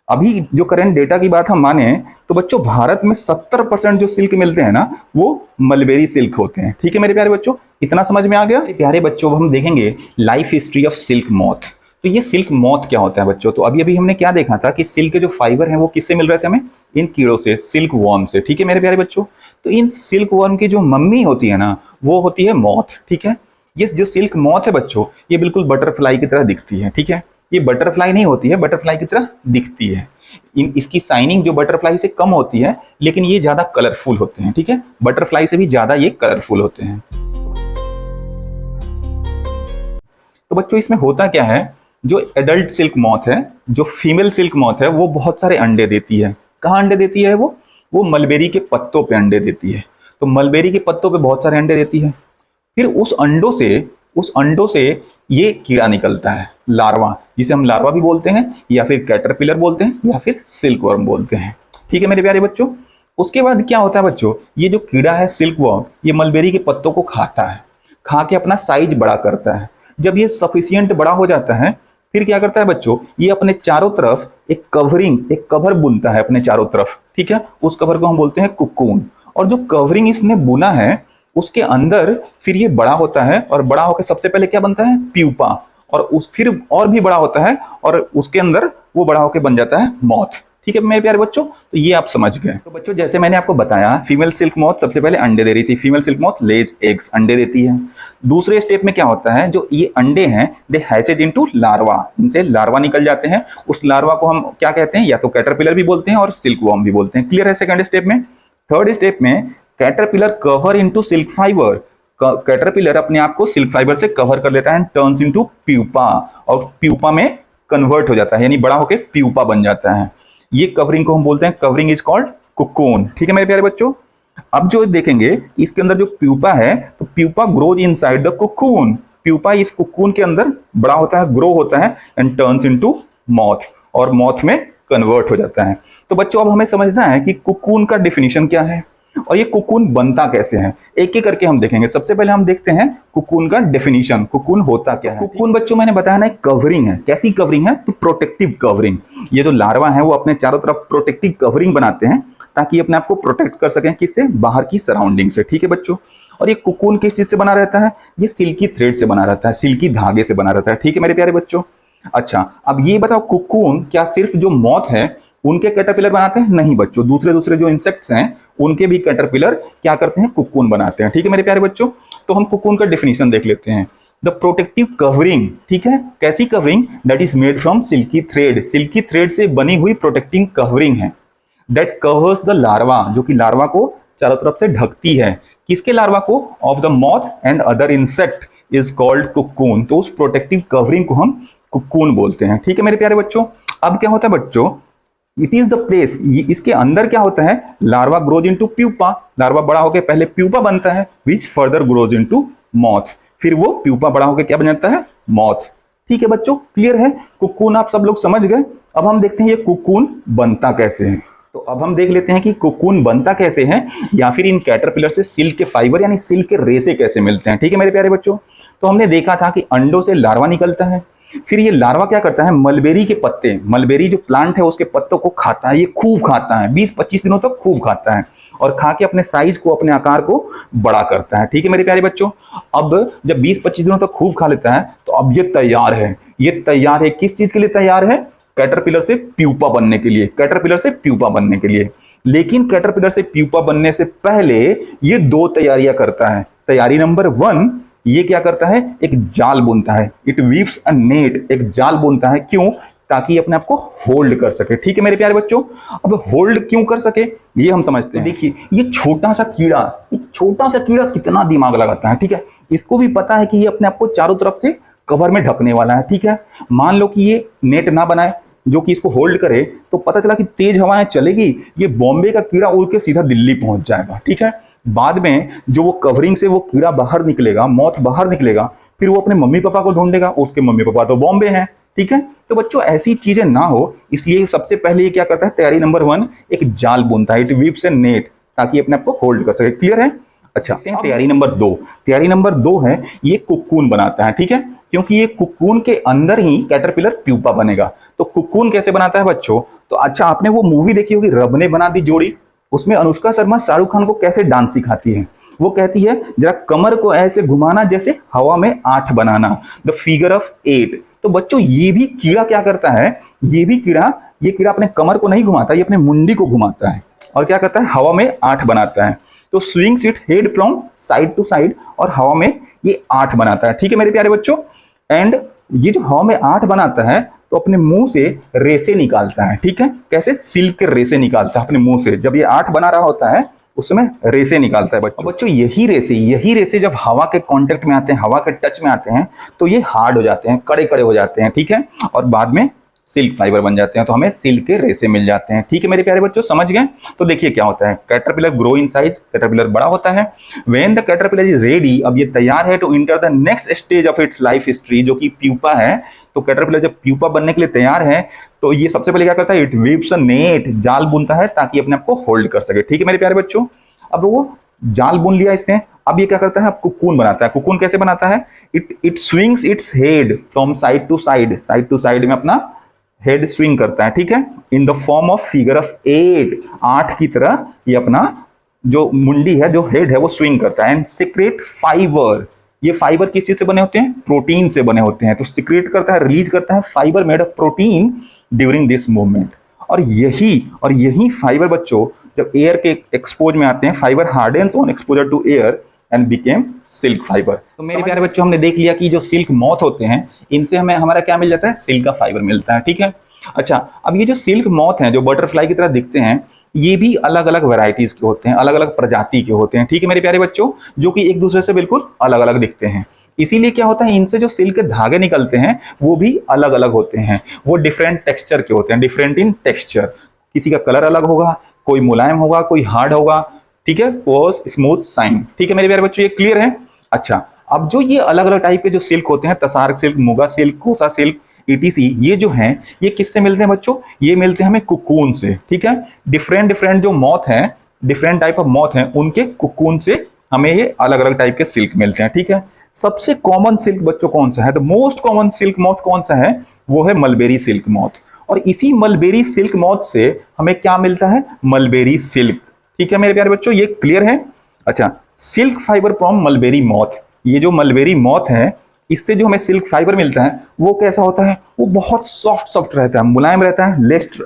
अभी जो करंट डेटा की बात हम माने तो बच्चों भारत में 70% जो सिल्क मिलते हैं ना, वो मलबेरी सिल्क होते हैं। ठीक है मेरे प्यारे बच्चों, इतना समझ में आ गया। प्यारे बच्चों हम देखेंगे life history of silk moth. तो ये सिल्क मॉथ क्या होता है बच्चों, तो अभी हमने क्या देखा था कि सिल्क के जो फाइबर हैं वो किससे मिल रहे थे हमें, इन कीड़ों से, सिल्क वर्म से। ठीक है मेरे प्यारे बच्चों, तो इन सिल्क वर्म की जो मम्मी होती है ना, वो होती है मॉथ। ठीक है, ये जो सिल्क मॉथ है बच्चों, ये बिल्कुल बटरफ्लाई की तरह दिखती है। ठीक है, ये बटरफ्लाई नहीं होती है, बटरफ्लाई की तरह दिखती है। इसकी शाइनिंग जो बटरफ्लाई से कम होती है, लेकिन ये ज्यादा कलरफुल होते हैं। ठीक है, बटरफ्लाई से भी ज्यादा ये कलरफुल होते हैं। तो बच्चों इसमें होता क्या है, जो एडल्ट सिल्क मॉथ है, जो फीमेल सिल्क मॉथ है, वो बहुत सारे अंडे देती है। कहाँ अंडे देती है वो मलबेरी के पत्तों पे अंडे देती है। तो मलबेरी के पत्तों पे बहुत सारे अंडे देती है। फिर उस अंडों से ये कीड़ा निकलता है, लार्वा, जिसे हम लार्वा भी बोलते हैं, या फिर कैटरपिलर बोलते हैं, या फिर सिल्क वर्म बोलते हैं। ठीक है मेरे प्यारे बच्चों, उसके बाद क्या होता है बच्चों, ये जो कीड़ा है सिल्क वर्म, ये मलबेरी के पत्तों को खाता है, खा के अपना साइज बड़ा करता है। जब ये सफिशियंट बड़ा हो जाता है, फिर क्या करता है बच्चों, ये अपने चारों तरफ एक कवर बुनता है अपने चारों तरफ। ठीक है, उस कवर को हम बोलते हैं कुकून। और जो कवरिंग इसने बुना है, उसके अंदर फिर ये बड़ा होता है, और बड़ा होकर सबसे पहले क्या बनता है, प्यूपा, और फिर और भी बड़ा होता है, और उसके अंदर वो बड़ा होकर बन जाता है मॉथ। ठीक है मेरे प्यारे बच्चों, तो ये आप समझ गए। तो बच्चों जैसे मैंने आपको बताया, फीमेल सिल्क मॉथ सबसे पहले अंडे दे रही थी। फीमेल सिल्क मॉथ लेज एग्स, अंडे देती है। दूसरे स्टेप में क्या होता है, जो ये अंडे हैं, दे हैचेज इनटू लार्वा, इनसे लार्वा निकल जाते हैं। उस लार्वा को हम क्या कहते हैं, या तो कैटरपिलर भी बोलते हैं और सिल्क वर्म भी बोलते हैं। क्लियर है सेकंड स्टेप में। थर्ड स्टेप में caterpillar cover into silk fibre, caterpillar अपने आप को सिल्क फाइबर से कवर कर लेता है, टर्न्स इनटू प्यूपा, और प्यूपा में कन्वर्ट हो जाता है, यानी बड़ा होकर प्यूपा बन जाता है। ये कवरिंग को हम बोलते हैं, कवरिंग इज कॉल्ड कुकून। ठीक है मेरे प्यारे बच्चों, अब जो देखेंगे इसके अंदर जो प्यूपा है, तो pupa grows inside the cocoon. Pupa इस कुकून के अंदर बड़ा होता है, ग्रो होता है, एंड टर्न्स इनटू मॉथ, और मॉथ में कन्वर्ट हो जाता है। तो बच्चों अब हमें समझना है कि कुकून का डिफिनीशन क्या है। और ये कुकून बनता कैसे है, एक एक करके हम देखेंगे। सबसे पहले हम देखते हैं कुकून का डेफिनेशन, कुकून होता क्या है। कुकून बच्चों मैंने बताया ना, कवरिंग है। कैसी कवरिंग है? तो प्रोटेक्टिव कवरिंग। ये जो लार्वा है वो अपने चारों तरफ प्रोटेक्टिव कवरिंग बनाते हैं ताकि अपने आप को प्रोटेक्ट कर सकें, किससे? बाहर की सराउंडिंग से। ठीक है बच्चों। और ये कुकून किस चीज से बना रहता है? ये सिल्की थ्रेड से बना रहता है, सिल्की धागे से बना रहता है। ठीक है मेरे प्यारे बच्चों। अच्छा, अब ये बताओ, कुकून क्या सिर्फ जो मॉथ है उनके कैटरपिलर बनाते हैं? नहीं बच्चों, दूसरे जो इंसेक्ट्स हैं उनके भी कैटरपिलर क्या करते हैं? कुकून बनाते हैं। ठीक है मेरे प्यारे बच्चों। तो हम कुकून का डेफिनेशन देख लेते हैं। द प्रोटेक्टिव कवरिंग, ठीक है, कैसी covering? That is made from silky thread, silky thread से बनी हुई प्रोटेक्टिंग कवरिंग है। दैट कवर्स द लार्वा, जो कि लार्वा को चारों तरफ से ढकती है। किसके लार्वा को? Of the moth and other insect is called cocoon. तो उस प्रोटेक्टिव कवरिंग को हम कुकून बोलते हैं। ठीक है मेरे प्यारे बच्चों। अब क्या होता है बच्चों, इट इज द प्लेस, इसके अंदर क्या होता है? Larva grows into pupa, larva बड़ा होकर पहले प्यूपा बनता है, which further grows into moth, फिर वो प्यूपा बड़ा होकर क्या बन जाता है? मॉथ। ठीक है बच्चों, क्लियर है? कुकून आप सब लोग समझ गए। अब हम देखते हैं ये कुकून बनता कैसे है। तो अब हम देख लेते हैं कि कुकून बनता कैसे है, या फिर इन कैटरपिलर से सिल्क के फाइबर यानी सिल्क के रेसे कैसे मिलते हैं। ठीक है मेरे प्यारे बच्चों। तो हमने देखा था कि अंडों से लार्वा निकलता है, फिर ये लार्वा क्या करता है? मलबेरी के पत्ते, मलबेरी जो प्लांट है उसके पत्तों को खाता है। ये खूब खाता है, 20-25 दिनों तक खूब खाता है और खा के अपने साइज को, अपने आकार को बड़ा करता है। ठीक है मेरे प्यारे बच्चों। अब जब 20-25 दिनों तक खूब खा लेता है तो अब ये तैयार है। ये तैयार है किस चीज के लिए? तैयार है कैटरपिलर से प्यूपा बनने के लिए, कैटरपिलर से प्यूपा बनने के लिए। लेकिन कैटरपिलर से प्यूपा बनने से पहले ये 2 तैयारियां करता है। तैयारी नंबर 1, ये क्या करता है? एक जाल बुनता है। इट वीव्स अ नेट, एक जाल बुनता है। क्यों? ताकि अपने आप को होल्ड कर सके। ठीक है मेरे प्यारे बच्चों। अब होल्ड क्यों कर सके ये हम समझते हैं। देखिए ये छोटा सा कीड़ा कितना दिमाग लगाता है। ठीक है, इसको भी पता है कि ये अपने आप को चारों तरफ से कवर में ढकने वाला है। ठीक है, मान लो कि ये नेट ना बनाए जो कि इसको होल्ड करे, तो पता चला कि तेज हवाएं चलेगी, ये बॉम्बे का कीड़ा उड़ के सीधा दिल्ली पहुंच जाएगा। ठीक है, बाद में जो वो कवरिंग से वो कीड़ा बाहर निकलेगा, मॉथ बाहर निकलेगा, फिर वो अपने मम्मी पापा को ढूंढेगा, उसके मम्मी पापा तो बॉम्बे हैं। ठीक है, तो बच्चों ऐसी चीजें ना हो इसलिए सबसे पहले ये क्या करता है? तैयारी नंबर 1, एक जाल बुनता है। इट वीव्स अ नेट, ताकि अपने आप को होल्ड कर सके। क्लियर है? अच्छा, तैयारी नंबर 2, तैयारी नंबर 2 है ये कुकून बनाता है। ठीक है, क्योंकि ये कुकून के अंदर ही कैटरपिलर प्यूपा बनेगा। तो कुकून कैसे बनाता है बच्चों? तो अच्छा, आपने वो मूवी देखी होगी रब ने बना दी जोड़ी, उसमें अनुष्का शर्मा शाहरुख खान को कैसे डांस सिखाती है। वो कहती है जरा कमर को ऐसे घुमाना जैसे हवा में 8 बनाना, द फिगर ऑफ 8। तो बच्चों ये भी कीड़ा क्या करता है? ये कीड़ा अपने कमर को नहीं घुमाता, ये अपने मुंडी को घुमाता है और क्या करता है? हवा में 8 बनाता है। तो swings it head from side to side, और हवा में ये 8 बनाता है। ठीक है मेरे प्यारे बच्चों। एंड ये जो हवा में 8 बनाता है तो अपने मुंह से रेसे निकालता है। ठीक है, कैसे? सिल्क के रेसे निकालता है अपने मुंह से। जब ये 8 बना रहा होता है उस समय रेसे निकालता है बच्चों। यही रेसे जब हवा के कांटेक्ट में आते हैं, हवा के टच में आते हैं, तो ये हार्ड हो जाते हैं, कड़े हो जाते हैं। ठीक है, और बाद में सिल्क फाइबर बन जाते हैं, तो हमें सिल्क के रेसे मिल जाते हैं। ठीक है मेरे प्यारे बच्चों, समझ गए? तो देखिए क्या होता है, caterpillar grow in size, caterpillar बड़ा होता है। When the caterpillar is ready, अब ये तैयार है to enter the next stage of its life history, जो कि प्यूपा है। तो कैटरपिलर जब प्यूपा बनने के लिए तैयार है तो ये सबसे पहले क्या करता है? इट वीव्स अ नेट, जाल बुनता है ताकि अपने आप को होल्ड कर सके। ठीक है मेरे प्यारे बच्चों। अब वो जाल बुन लिया इसने, अब ये क्या करता है? अब कुकून बनाता है। कुकून कैसे बनाता है? It swings its head from side to side, side to side में अपना हेड स्विंग करता है। ठीक है, in the form of figure of 8 की तरह ये अपना जो मुंडी है, जो हेड है, वो स्विंग करता है। एंड सीक्रेट फाइबर, ये फाइबर किस चीज से बने होते हैं? प्रोटीन से बने होते हैं। तो सीक्रेट करता है, रिलीज करता है fibre made of protein during this movement. और यही फाइबर बच्चों जब एयर के एक्सपोज में आते हैं, fibre hardens on exposure to air and became silk fibre. तो मेरे प्यारे बच्चों, हमने देख लिया कि जो सिल्क मॉथ होते हैं इनसे हमें हमारा क्या मिल जाता है? सिल्क का फाइबर मिलता है। ठीक है, अच्छा, अब ये जो सिल्क मॉथ हैं, जो बटरफ्लाई की तरह दिखते हैं, ये भी अलग अलग वैरायटीज के होते हैं, अलग अलग प्रजाति के होते हैं। ठीक है मेरे प्यारे बच्चों, जो कि एक दूसरे से बिल्कुल अलग अलग दिखते हैं। इसीलिए क्या होता है, इनसे जो सिल्क के धागे निकलते हैं वो भी अलग अलग होते हैं। वो डिफरेंट टेक्सचर के होते हैं, डिफरेंट इन टेक्सचर। किसी का कलर अलग होगा, कोई मुलायम होगा, कोई हार्ड होगा। ठीक है, कोर्स, स्मूथ, शाइन। ठीक है मेरे प्यारे बच्चों, ये क्लियर है? अच्छा, अब जो ये अलग अलग टाइप के जो सिल्क होते हैं, तसार सिल्क, मुगा सिल्क, कोसा सिल्क, ETC, ये जो हैं ये किससे मिलते हैं बच्चों? ये मिलते हैं हमें कुकून से। ठीक है, डिफरेंट जो मॉथ है डिफरेंट टाइप ऑफ मॉथ हैं उनके कुकून से हमें ये अलग अलग टाइप के सिल्क मिलते हैं। ठीक है, सबसे कॉमन सिल्क बच्चों कौन सा है? The most common silk moth कौन सा है? वो है मलबेरी सिल्क मॉथ। और इसी मलबेरी सिल्क मॉथ से हमें क्या मिलता है? Mulberry silk. ठीक है मेरे प्यारे बच्चों, ये क्लियर है? अच्छा, silk fibre from mulberry moth, ये जो मलबेरी मॉथ है इससे जो हमें सिल्क फाइबर मिलता है वो कैसा होता है? वो बहुत सॉफ्ट सॉफ्ट रहता है, मुलायम रहता है,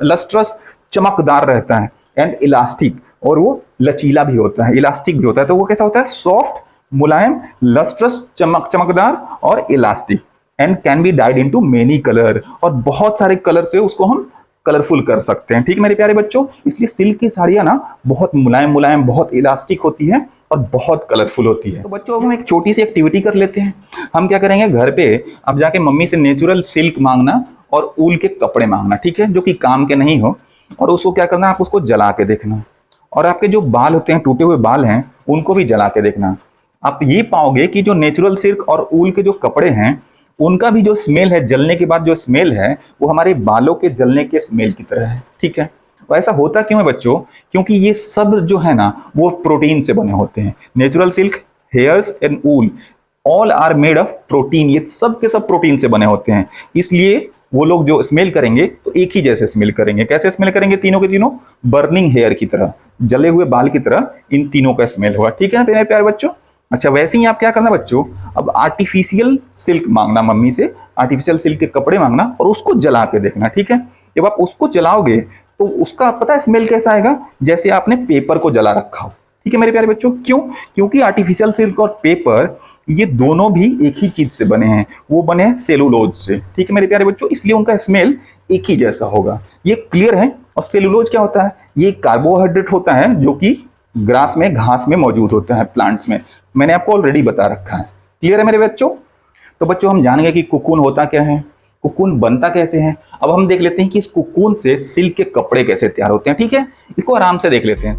लस्ट्रस, चमकदार रहता है, एंड इलास्टिक, और वो लचीला भी होता है, इलास्टिक भी होता है। तो वो कैसा होता है? सॉफ्ट, मुलायम, लस्ट्रस, चमकदार और elastic, and can be died into many colour, और बहुत सारे कलर से उसको हम कलरफुल कर सकते हैं। ठीक है मेरे प्यारे बच्चों, इसलिए सिल्क की साड़ियां ना बहुत मुलायम मुलायम, बहुत इलास्टिक होती है और बहुत कलरफुल होती है। तो बच्चों हम एक छोटी सी एक्टिविटी कर लेते हैं। हम क्या करेंगे, घर पे अब जाके मम्मी से नेचुरल सिल्क मांगना और ऊल के कपड़े मांगना, ठीक है, जो कि काम के नहीं हो, और उसको क्या करना, आप उसको जला के देखना, और आपके जो बाल होते हैं, टूटे हुए बाल हैं, उनको भी जला के देखना। आप ये पाओगे कि जो नेचुरल सिल्क और ऊल के जो कपड़े हैं उनका भी जो स्मेल है, जलने के बाद जो स्मेल है वो हमारे बालों के जलने के स्मेल की तरह है। ठीक है, तो ऐसा होता क्यों है बच्चों? क्योंकि ये सब जो है ना वो प्रोटीन से बने होते हैं। Natural silk, hairs and wool all are made of protein, ये सब के सब प्रोटीन से बने होते हैं। इसलिए वो लोग जो स्मेल करेंगे तो एक ही जैसे स्मेल करेंगे। कैसे स्मेल करेंगे? तीनों के तीनों बर्निंग हेयर की तरह, जले हुए बाल की तरह इन तीनों का स्मेल होगा। ठीक है मेरे प्यारे बच्चों। अच्छा, वैसे ही आप क्या करना बच्चों, अब आर्टिफिशियल सिल्क मांगना मम्मी से, आर्टिफिशियल सिल्क के कपड़े मांगना और उसको जला के देखना। ठीक है, जब आप उसको जलाओगे तो उसका पता है स्मेल कैसा आएगा? जैसे आपने पेपर को जला रखा हो। ठीक है मेरे प्यारे बच्चों, क्यों? क्योंकि आर्टिफिशियल सिल्क और पेपर ये दोनों भी एक ही चीज से बने हैं, वो बने हैं सेलुलोज से। ठीक है मेरे प्यारे बच्चों, इसलिए उनका स्मेल एक ही जैसा होगा। ये क्लियर है? और सेलुलोज क्या होता है? ये कार्बोहाइड्रेट होता है जो कि ग्रास में, घास में मौजूद होता है, प्लांट्स में। मैंने आपको ऑलरेडी बता रखा है। क्लियर है मेरे बच्चों? तो बच्चों हम जान गए कि कुकून होता क्या है, कुकून बनता कैसे है। अब हम देख लेते हैं कि इस कुकून से सिल्क के कपड़े कैसे तैयार होते हैं। ठीक है, इसको आराम से देख लेते हैं।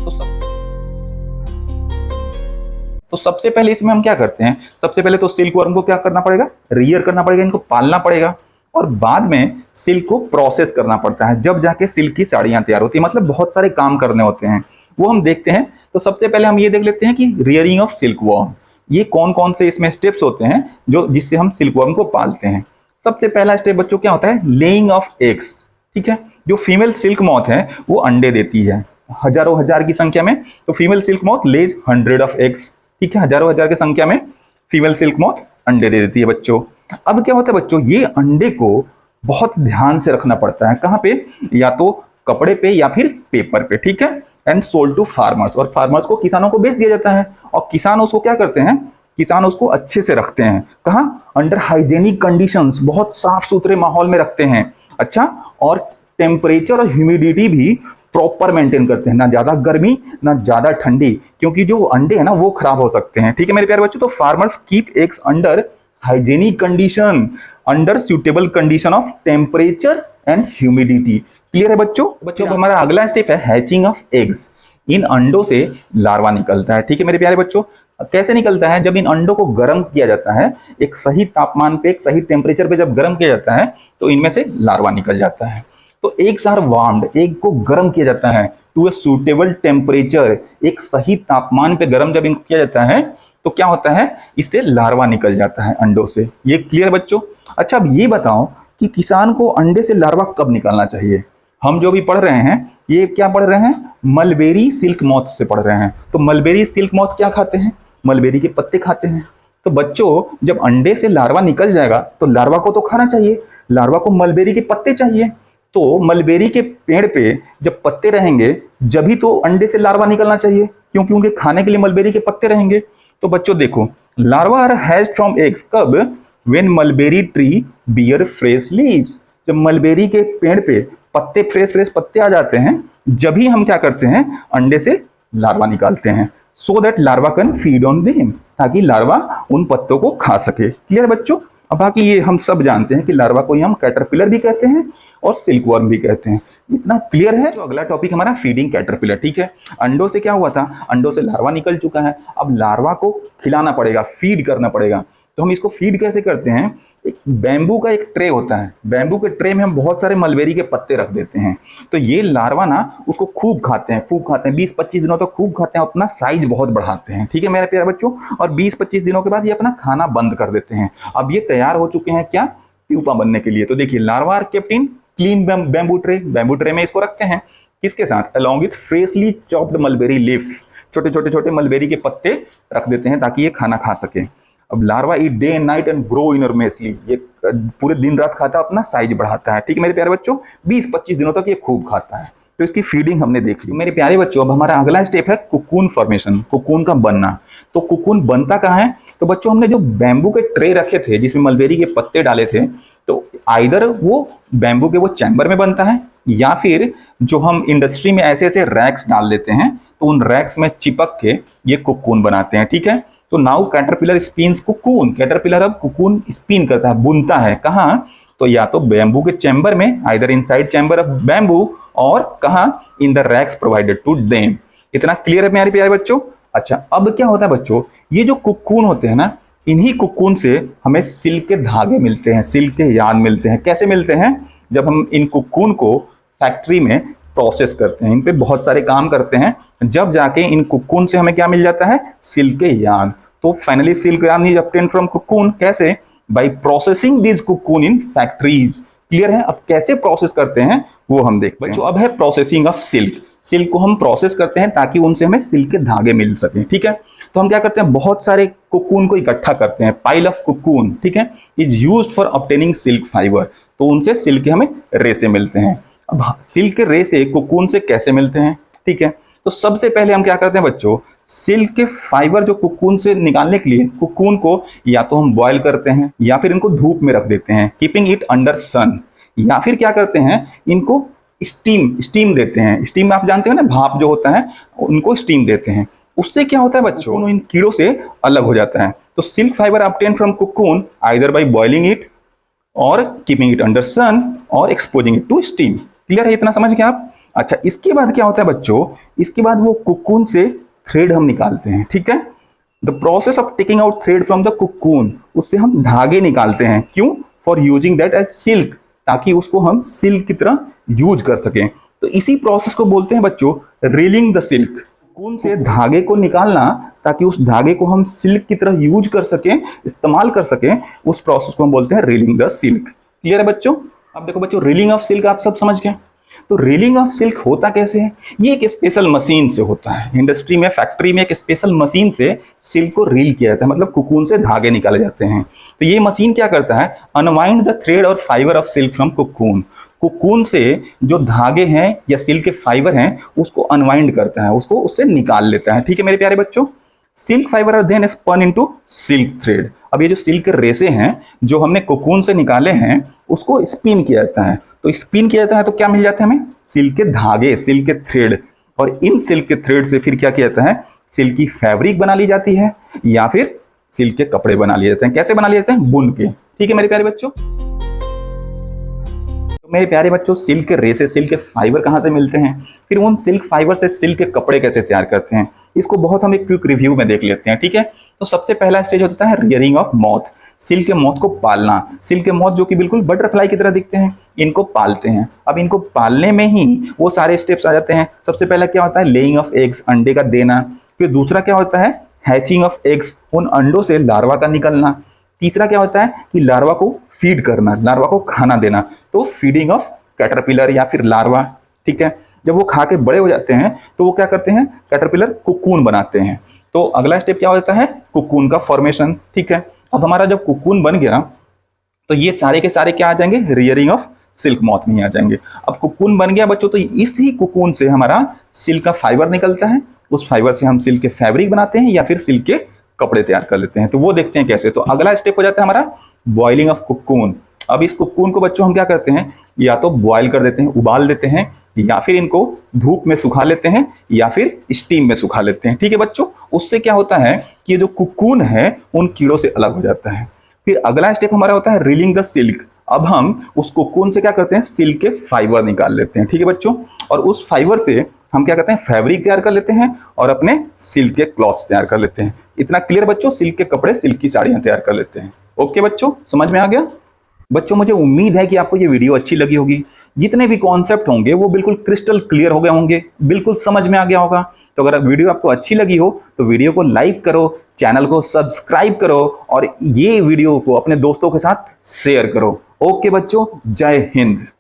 तो सबसे पहले इसमें हम क्या करते हैं, सबसे पहले तो सिल्क वर्म को क्या करना पड़ेगा? रियर करना पड़ेगा, इनको पालना पड़ेगा, और बाद में सिल्क को प्रोसेस करना पड़ता है, जब जाके सिल्क की साड़ियां तैयार होती है। मतलब बहुत सारे काम करने होते हैं, वो हम देखते हैं। तो सबसे पहले हम ये देख लेते हैं कि रियरिंग ऑफ सिल्क वर्म, ये कौन कौन से इसमें स्टेप्स होते हैं जो जिससे हम सिल्क वर्म को पालते हैं। सबसे पहला स्टेप बच्चों क्या होता है? Laying of eggs. ठीक है, जो फीमेल सिल्क मॉथ है वो अंडे देती है हजारों हजार की संख्या में। तो female silk moth lays 100 of eggs. ठीक है, हजारों हजार की संख्या में फीमेल सिल्क मॉथ अंडे दे देती है बच्चों। अब क्या होता है बच्चों, ये अंडे को बहुत ध्यान से रखना पड़ता है। कहाँ पे? या तो कपड़े पे या फिर पेपर पे। ठीक है, एंड सोल्ड टू फार्मर्स, और फार्मर्स को, किसानों को बेच दिया जाता है। और किसान उसको क्या करते हैं? किसान उसको अच्छे से रखते हैं। कहाँ? अंडर हाइजेनिक कंडीशंस, बहुत साफ सुथरे माहौल में रखते हैं। अच्छा, और टेम्परेचर और ह्यूमिडिटी भी प्रॉपर मेंटेन करते हैं, ना ज्यादा गर्मी ना ज्यादा ठंडी, क्योंकि जो अंडे हैं ना वो खराब हो सकते हैं। ठीक है मेरे प्यारे बच्चों, तो farmers keep eggs under hygienic condition, under suitable condition of temperature and humidity. Clear है बच्चों? बच्चों तो हमारा अगला स्टेप है हैचिंग ऑफ एग्स। इन अंडों से लार्वा निकलता है। ठीक है मेरे प्यारे बच्चों, कैसे निकलता है? जब इन अंडों को गर्म किया जाता है, एक सही तापमान पे, एक सही टेम्परेचर पे जब गर्म किया जाता है तो इनमें से लार्वा निकल जाता है। तो एग्स आर वार्म्ड, एग को गर्म किया जाता है टू ए सुटेबल टेम्परेचर, एक सही तापमान पे गर्म जब इनको किया जाता है तो क्या होता है? इससे लार्वा निकल जाता है अंडों से। ये क्लियर बच्चों? अच्छा, अब ये बताओ कि किसान को अंडे से लार्वा कब निकालना चाहिए? हम जो भी पढ़ रहे हैं ये क्या पढ़ रहे हैं? मलबेरी सिल्क मॉथ से पढ़ रहे हैं। तो मलबेरी सिल्क मॉथ क्या खाते हैं? मलबेरी के पत्ते खाते हैं। तो बच्चों जब अंडे से लार्वा निकल जाएगा तो लार्वा को तो खाना चाहिए, लार्वा को मलबेरी के पत्ते चाहिए। तो मलबेरी के पेड़ पे जब पत्ते रहेंगे जभी तो अंडे से लार्वा निकलना चाहिए, क्योंकि उनके खाने के लिए मलबेरी के पत्ते रहेंगे। तो बच्चों देखो, larva are hatched from eggs कब? When mulberry tree bear fresh leaves, जब मलबेरी के पेड़ पे पत्ते, फ्रेश पत्ते आ जाते हैं, जब ही हम क्या करते हैं? अंडे से लार्वा निकालते हैं, so that larva can feed on them, ताकि लार्वा उन पत्तों को खा सके। क्लियर बच्चों? अब बाकी ये हम सब जानते हैं कि लार्वा को ही हम कैटरपिलर भी कहते हैं और सिल्क वर्म भी कहते हैं। इतना क्लियर है? तो अगला टॉपिक हमारा फीडिंग कैटरपिलर। ठीक है, अंडों से क्या हुआ था? अंडों से लार्वा निकल चुका है, अब लार्वा को खिलाना पड़ेगा, फीड करना पड़ेगा। तो हम इसको फीड कैसे करते हैं, एक बैम्बू का एक ट्रे होता है, बैम्बू के ट्रे में हम बहुत सारे मलबेरी के पत्ते रख देते हैं, तो ये लार्वा ना उसको खूब खाते हैं 20-25 दिनों तक खूब खाते हैं, अपना साइज बहुत बढ़ाते हैं। ठीक है मेरे प्यारे बच्चों, और 20-25 दिनों के बाद ये अपना खाना बंद कर देते हैं। अब ये तैयार हो चुके हैं क्या, प्यूपा बनने के लिए। तो देखिए larva are kept in clean bamboo tray में इसको रखते हैं, किसके साथ, along with freshly chopped mulberry leaves, छोटे मलबेरी के पत्ते रख देते हैं ताकि ये खाना खा सके। अब larva eat day and night and grow enormously, ये पूरे दिन रात खाता है, अपना साइज बढ़ाता है। ठीक है मेरे प्यारे बच्चों, 20-25 दिनों तक ये खूब खाता है। तो इसकी फीडिंग हमने देख ली। मेरे प्यारे बच्चों, अब हमारा अगला स्टेप है कुकून फॉर्मेशन, कुकून का बनना। तो कुकून बनता कहाँ है, तो बच्चों हमने जो बैम्बू के ट्रे रखे थे जिसमें मलबेरी के पत्ते डाले थे, तो आइदर वो बैम्बू के वो चैम्बर में बनता है, या फिर जो हम इंडस्ट्री में ऐसे ऐसे रैक्स डाल देते हैं, तो उन रैक्स में चिपक के ये कुकून बनाते हैं। ठीक है, तो now caterpillar spins cocoon, caterpillar अब कुकून स्पिन करता है, बुनता है। कहाँ, तो या तो बैम्बू के चैम्बर में, either inside chamber of bamboo, और कहाँ, in the racks provided to them. इतना क्लियर है मेरे प्यारे बच्चों। अच्छा, अब क्या होता है बच्चों, ये जो कुकून होते हैं ना, इन्हीं कुकून से हमें सिल्क के धागे मिलते हैं, सिल्क के यार्न मिलते हैं। कैसे मिलते हैं, जब हम इन कुकून को फैक्ट्री में प्रोसेस करते हैं, इन पे बहुत सारे काम करते हैं, जब जाके इन कुकून से हमें क्या मिल जाता है, सिल्क के यार्न। तो finally silk yarn is obtained from cocoon. कैसे, by processing this cocoon in factories. Clear है, अब कैसे प्रोसेस करते हैं वो हम देखते हैं बच्चों। अब है प्रोसेसिंग ऑफ सिल्क, सिल्क को हम प्रोसेस करते हैं ताकि उनसे हमें सिल्क के धागे मिल सके। ठीक है, तो हम क्या करते हैं, बहुत सारे कुकून को इकट्ठा करते हैं, पाइल ऑफ कुकून। ठीक है, is used for obtaining silk fibre, तो उनसे सिल्क के हमें रेसे मिलते हैं। अब सिल्क के रेसे कुकून से कैसे मिलते हैं, ठीक है, तो सबसे पहले हम क्या करते हैं बच्चों, सिल्क के फाइबर जो कुकून से निकालने के लिए कुकून को या तो हम बॉयल करते हैं, या फिर इनको धूप में रख देते हैं, कीपिंग इट अंडर सन, या फिर क्या करते हैं, इनको स्टीम देते हैं। स्टीम आप जानते हो ना, भाप जो होता है, उनको स्टीम देते हैं। उससे क्या होता है बच्चों, इन कीड़ों से अलग हो जाता है। तो silk fibre obtain from cocoon either by boiling it और कीपिंग इट अंडर सन और exposing it to steam. Clear है, इतना समझ गए आप। अच्छा, इसके बाद क्या होता है बच्चों, इसके बाद वो कुकून से थ्रेड हम निकालते हैं। ठीक है, the process of taking out thread from the cocoon, उससे हम धागे निकालते हैं। क्यों, for using that as silk, ताकि उसको हम सिल्क की तरह यूज कर सकें। तो इसी प्रोसेस को बोलते हैं बच्चों रीलिंग द सिल्क। कुकून से धागे को निकालना ताकि उस धागे को हम सिल्क की तरह यूज कर सकें, इस्तेमाल कर सकें, उस प्रोसेस को हम बोलते हैं रीलिंग द सिल्क। क्लियर है बच्चों। अब देखो बच्चों, रीलिंग ऑफ सिल्क आप सब समझ गए। तो रीलिंग ऑफ सिल्क होता कैसे है, ये एक स्पेशल मशीन से होता है। इंडस्ट्री में, फैक्ट्री में एक स्पेशल मशीन से सिल्क को रील किया जाता है, मतलब कुकून से धागे निकाले जाते हैं। तो ये मशीन क्या करता है, अनवाइंड द थ्रेड और fibre of silk from cocoon, cocoon से जो धागे हैं या सिल्क के फाइबर हैं उसको अनवाइंड करता है, उसको उससे निकाल लेता है। ठीक है मेरे प्यारे बच्चों, silk fibre are then spun into silk thread. अब ये जो सिल्क के रेसे हैं जो हमने कोकून से निकाले हैं उसको स्पिन किया जाता है। तो स्पिन किया जाता है तो क्या मिल जाता है हमें, सिल्क के धागे, सिल्क के थ्रेड। और इन सिल्क के थ्रेड से फिर क्या किया जाता है, सिल्क की फैब्रिक बना ली जाती है या फिर सिल्क के कपड़े बना लिए जाते हैं। कैसे बना लिए जाते हैं, बुन के। ठीक है मेरे प्यारे बच्चों। तो मेरे प्यारे बच्चों, सिल्क के रेसे, सिल्क के फाइबर कहाँ से मिलते हैं, फिर उन सिल्क फाइबर से सिल्क के कपड़े कैसे तैयार करते हैं, इसको बहुत हम एक क्विक रिव्यू में देख लेते हैं। ठीक है, तो सबसे पहला स्टेज होता है रियरिंग ऑफ मॉथ, सिल्क के मॉथ को पालना। सिल्क के मॉथ जो कि बिल्कुल बटरफ्लाई की तरह दिखते हैं, इनको पालते हैं। अब इनको पालने में ही वो सारे स्टेप्स आ जाते हैं। सबसे पहला क्या होता है, लेइंग ऑफ एग्स, अंडे का देना। फिर दूसरा क्या होता है, हैचिंग ऑफ एग्स, उन अंडों से लार्वा का निकलना। तीसरा क्या होता है कि लार्वा को फीड करना, लार्वा को खाना देना, तो फीडिंग ऑफ कैटरपिलर या फिर लार्वा। ठीक है, जब वो खा के बड़े हो जाते हैं तो वो क्या करते हैं, कैटरपिलर कुकून बनाते हैं। तो अगला स्टेप क्या होता है, कुकून का फॉर्मेशन। ठीक है, अब हमारा जब कुकून बन गया तो ये सारे के सारे क्या आ जाएंगे, रियरिंग ऑफ सिल्क मॉथ में आ जाएंगे। अब कुकून बन गया बच्चों, तो इसी कुकून से हमारा सिल्क का फाइबर निकलता है। उस फाइबर से हम सिल्क के फैब्रिक बनाते हैं या फिर सिल्क के कपड़े तैयार कर लेते हैं। तो वो देखते हैं कैसे। तो अगला स्टेप हो जाता है हमारा बॉइलिंग ऑफ कुकून। अब इस कुकून को बच्चों हम क्या करते हैं, या तो बॉयल कर देते हैं, उबाल देते हैं, या फिर इनको धूप में सुखा लेते हैं या फिर स्टीम में सुखा लेते हैं। ठीक है बच्चों, उससे क्या होता है कि ये जो कुकून है उन कीड़ों से अलग हो जाता है। फिर अगला स्टेप हमारा होता है रीलिंग द सिल्क। अब हम उस कुकून से क्या करते हैं, सिल्क के फाइबर निकाल लेते हैं। ठीक है बच्चों, और उस फाइबर से हम क्या करते हैं, फैब्रिक तैयार कर लेते हैं और अपने सिल्क के क्लॉथ्स तैयार कर लेते हैं। इतना क्लियर बच्चों? सिल्क के कपड़े, सिल्क की साड़ियां तैयार कर लेते हैं। ओके बच्चों, समझ में आ गया? बच्चों मुझे उम्मीद है कि आपको ये वीडियो अच्छी लगी होगी। जितने भी कॉन्सेप्ट होंगे वो बिल्कुल क्रिस्टल क्लियर हो गए होंगे, बिल्कुल समझ में आ गया होगा। तो अगर वीडियो आपको अच्छी लगी हो तो वीडियो को लाइक करो, चैनल को सब्सक्राइब करो और ये वीडियो को अपने दोस्तों के साथ शेयर करो। ओके बच्चों, जय हिंद।